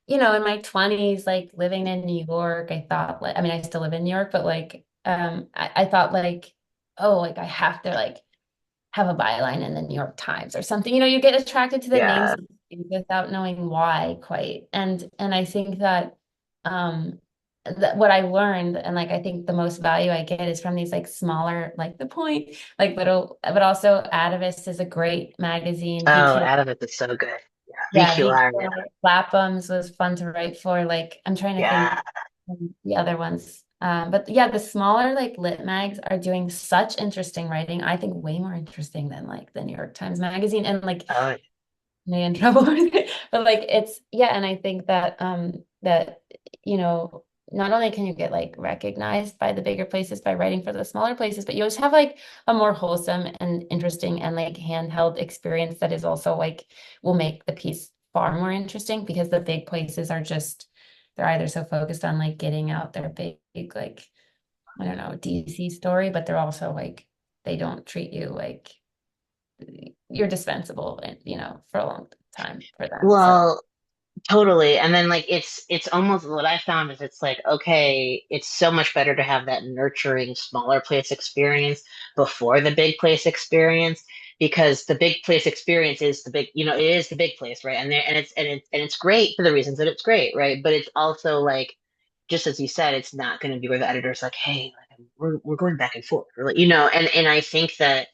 in my 20s, like living in New York, I thought like, I mean, I still live in New York, but like, I thought like, oh, like I have to like have a byline in the New York Times or something. You get attracted to the names Yeah. of things without knowing why quite. And I think that that what I learned and like I think the most value I get is from these like smaller, like The Point, like little, but also Atavist is a great magazine. Oh, VQR, out of it's so good. Yeah. yeah, VQR. Yeah. VQR, Lapham's was fun to write for. Like I'm trying to think Yeah. the other ones. But yeah, the smaller like lit mags are doing such interesting writing. I think way more interesting than like the New York Times Magazine and like Oh, me in trouble with it. But like it's and I think that that not only can you get like recognized by the bigger places by writing for the smaller places, but you just have like a more wholesome and interesting and like handheld experience that is also like will make the piece far more interesting because the big places are just they're either so focused on like getting out their big like I don't know, DC story, but they're also like they don't treat you like you're dispensable and for a long time for them. So Well, totally. And then like it's almost what I found is it's like, okay, it's so much better to have that nurturing smaller place experience before the big place experience because the big place experience is the big, it is the big place, right? And it's great for the reasons that it's great, right? But it's also like just as you said, it's not going to be where the editor's like, hey, like we're going back and forth, or like, and I think that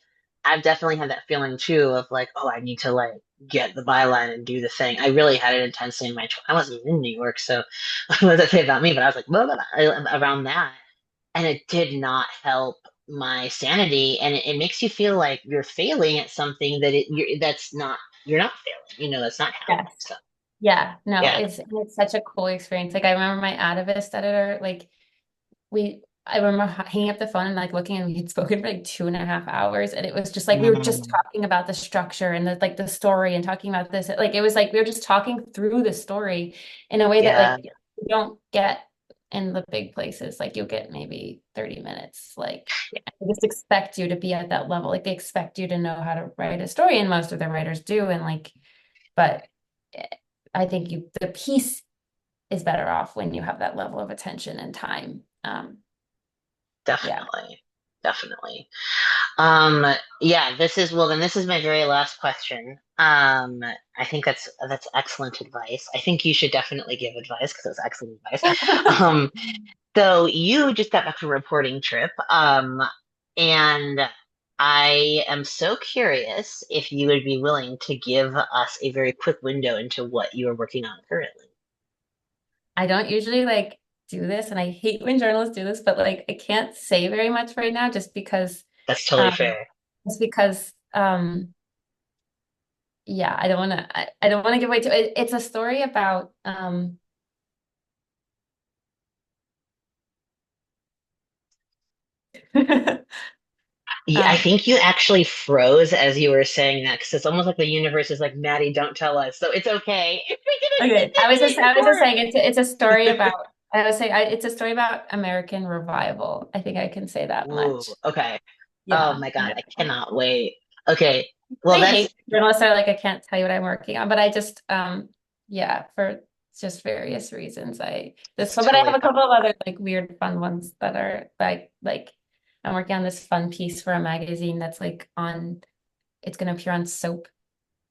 I've definitely had that feeling too of like, oh, I need to like get the byline and do the thing. I really had it intensely in I wasn't in New York, so what does that say about me? But I was like, blah, blah, blah, around that, and it did not help my sanity, and it makes you feel like you're failing at something that's not you're not failing. That's not happening. yes. So Yeah, no, yeah. it's such a cool experience. Like I remember my Atavist editor, like I remember hanging up the phone and like looking and we had spoken for like 2.5 hours and it was just like we were just Mm, talking about the structure and the story and talking about this. Like it was like we were just talking through the story in a way that yeah, like you don't get in the big places. Like you'll get maybe 30 minutes. Like they just expect you to be at that level. Like they expect you to know how to write a story, and most of the writers do. And like, but eh, I think the piece is better off when you have that level of attention and time. Yeah. definitely, definitely. Um, yeah, this is my very last question. I think that's excellent advice. I think you should definitely give advice because it's excellent advice. Um, so you just got back from a reporting trip, and I am so curious if you would be willing to give us a very quick window into what you are working on currently. I don't usually like do this, and I hate when journalists do this, but like I can't say very much right now That's totally um fair. just because yeah, I don't want to give away too it's a story about Yeah, I um think you actually froze as you were saying that because it's almost like the universe is like, Maddie, don't tell us. So it's okay if okay, we didn't I was just saying it's a story record. about I would say it's a story about American revival. I think I can say that Ooh, much. okay. Oh Yeah. my God, I cannot wait. Okay. Well, I that's hate journalists are like, I can't tell you what I'm working on, but I just, yeah, for just various reasons, it's but I have totally a fine. couple of other like weird fun ones that are like I'm working on this fun piece for a magazine that's like it's going to appear on soap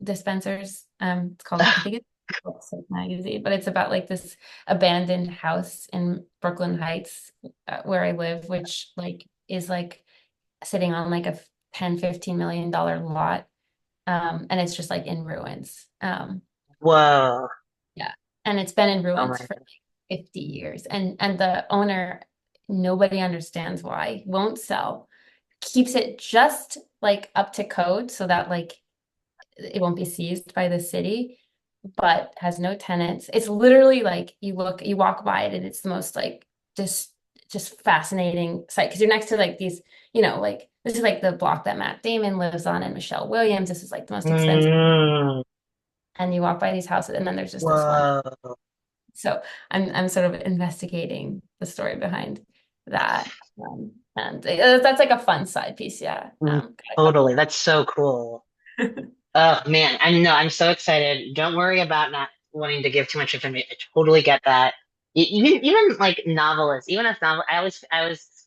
dispensers. It's called, I think it's called Soap Magazine, but it's about like this abandoned house in Brooklyn Heights, where I live, which like is like sitting on like a 10-15 million dollar lot, and it's just like in ruins. Whoa. Yeah. And it's been in Oh my ruins for God. like 50 years. And the owner, nobody understands why, won't sell, keeps it just like up to code so that like it won't be seized by the city, but has no tenants. It's literally like you walk by it and it's the most like just just fascinating sight because you're next to like these, like this is like the block that Matt Damon lives on and Michelle Williams. This is like the most expensive. Mm, And you walk by these houses and then there's just this one. whoa. So I'm sort of investigating the story behind that. And that's like a fun side piece. Yeah. Mm, Got a totally. couple. That's so cool. Oh man, I know. I'm so excited. Don't worry about not wanting to give too much information. I totally get that. Even like novelists, even as novel, I was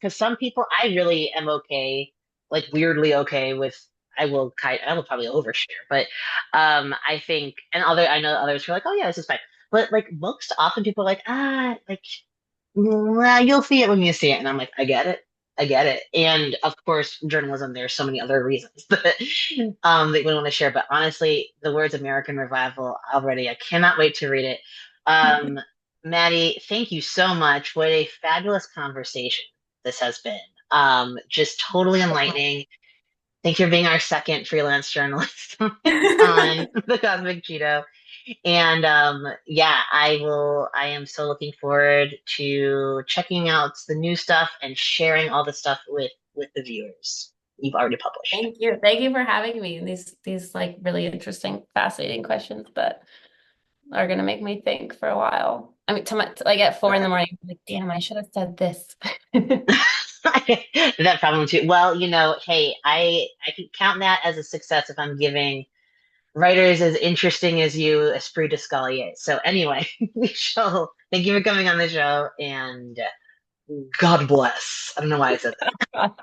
because some people I really am okay, like weirdly okay with. I will probably overshare, but I think I know others who are like, oh yeah, this is fine. But like most often people are like, like well, you'll see it when you see it. And I'm like, I get it. I get it. And of course, journalism, there's so many other reasons that we want to share. But honestly, the words American Revival already, I cannot wait to read it. Um, Maddie, thank you so much. What a fabulous conversation this has been. Just totally enlightening. Thank you for being our second freelance journalist on the Cosmic Cheeto. And yeah, I am so looking forward to checking out the new stuff and sharing all the stuff with the viewers you've already published. Thank you. Thank you for having me. These like really interesting, fascinating questions that are gonna make me think for a while. I mean, like at 4 in the morning, I'm like, damn, I should have said this. That problem too. Well, hey, I can count that as a success if I'm giving writers as interesting as you esprit de Scalier. So anyway, we shall thank you for coming on the show and God bless. I don't know why I said that.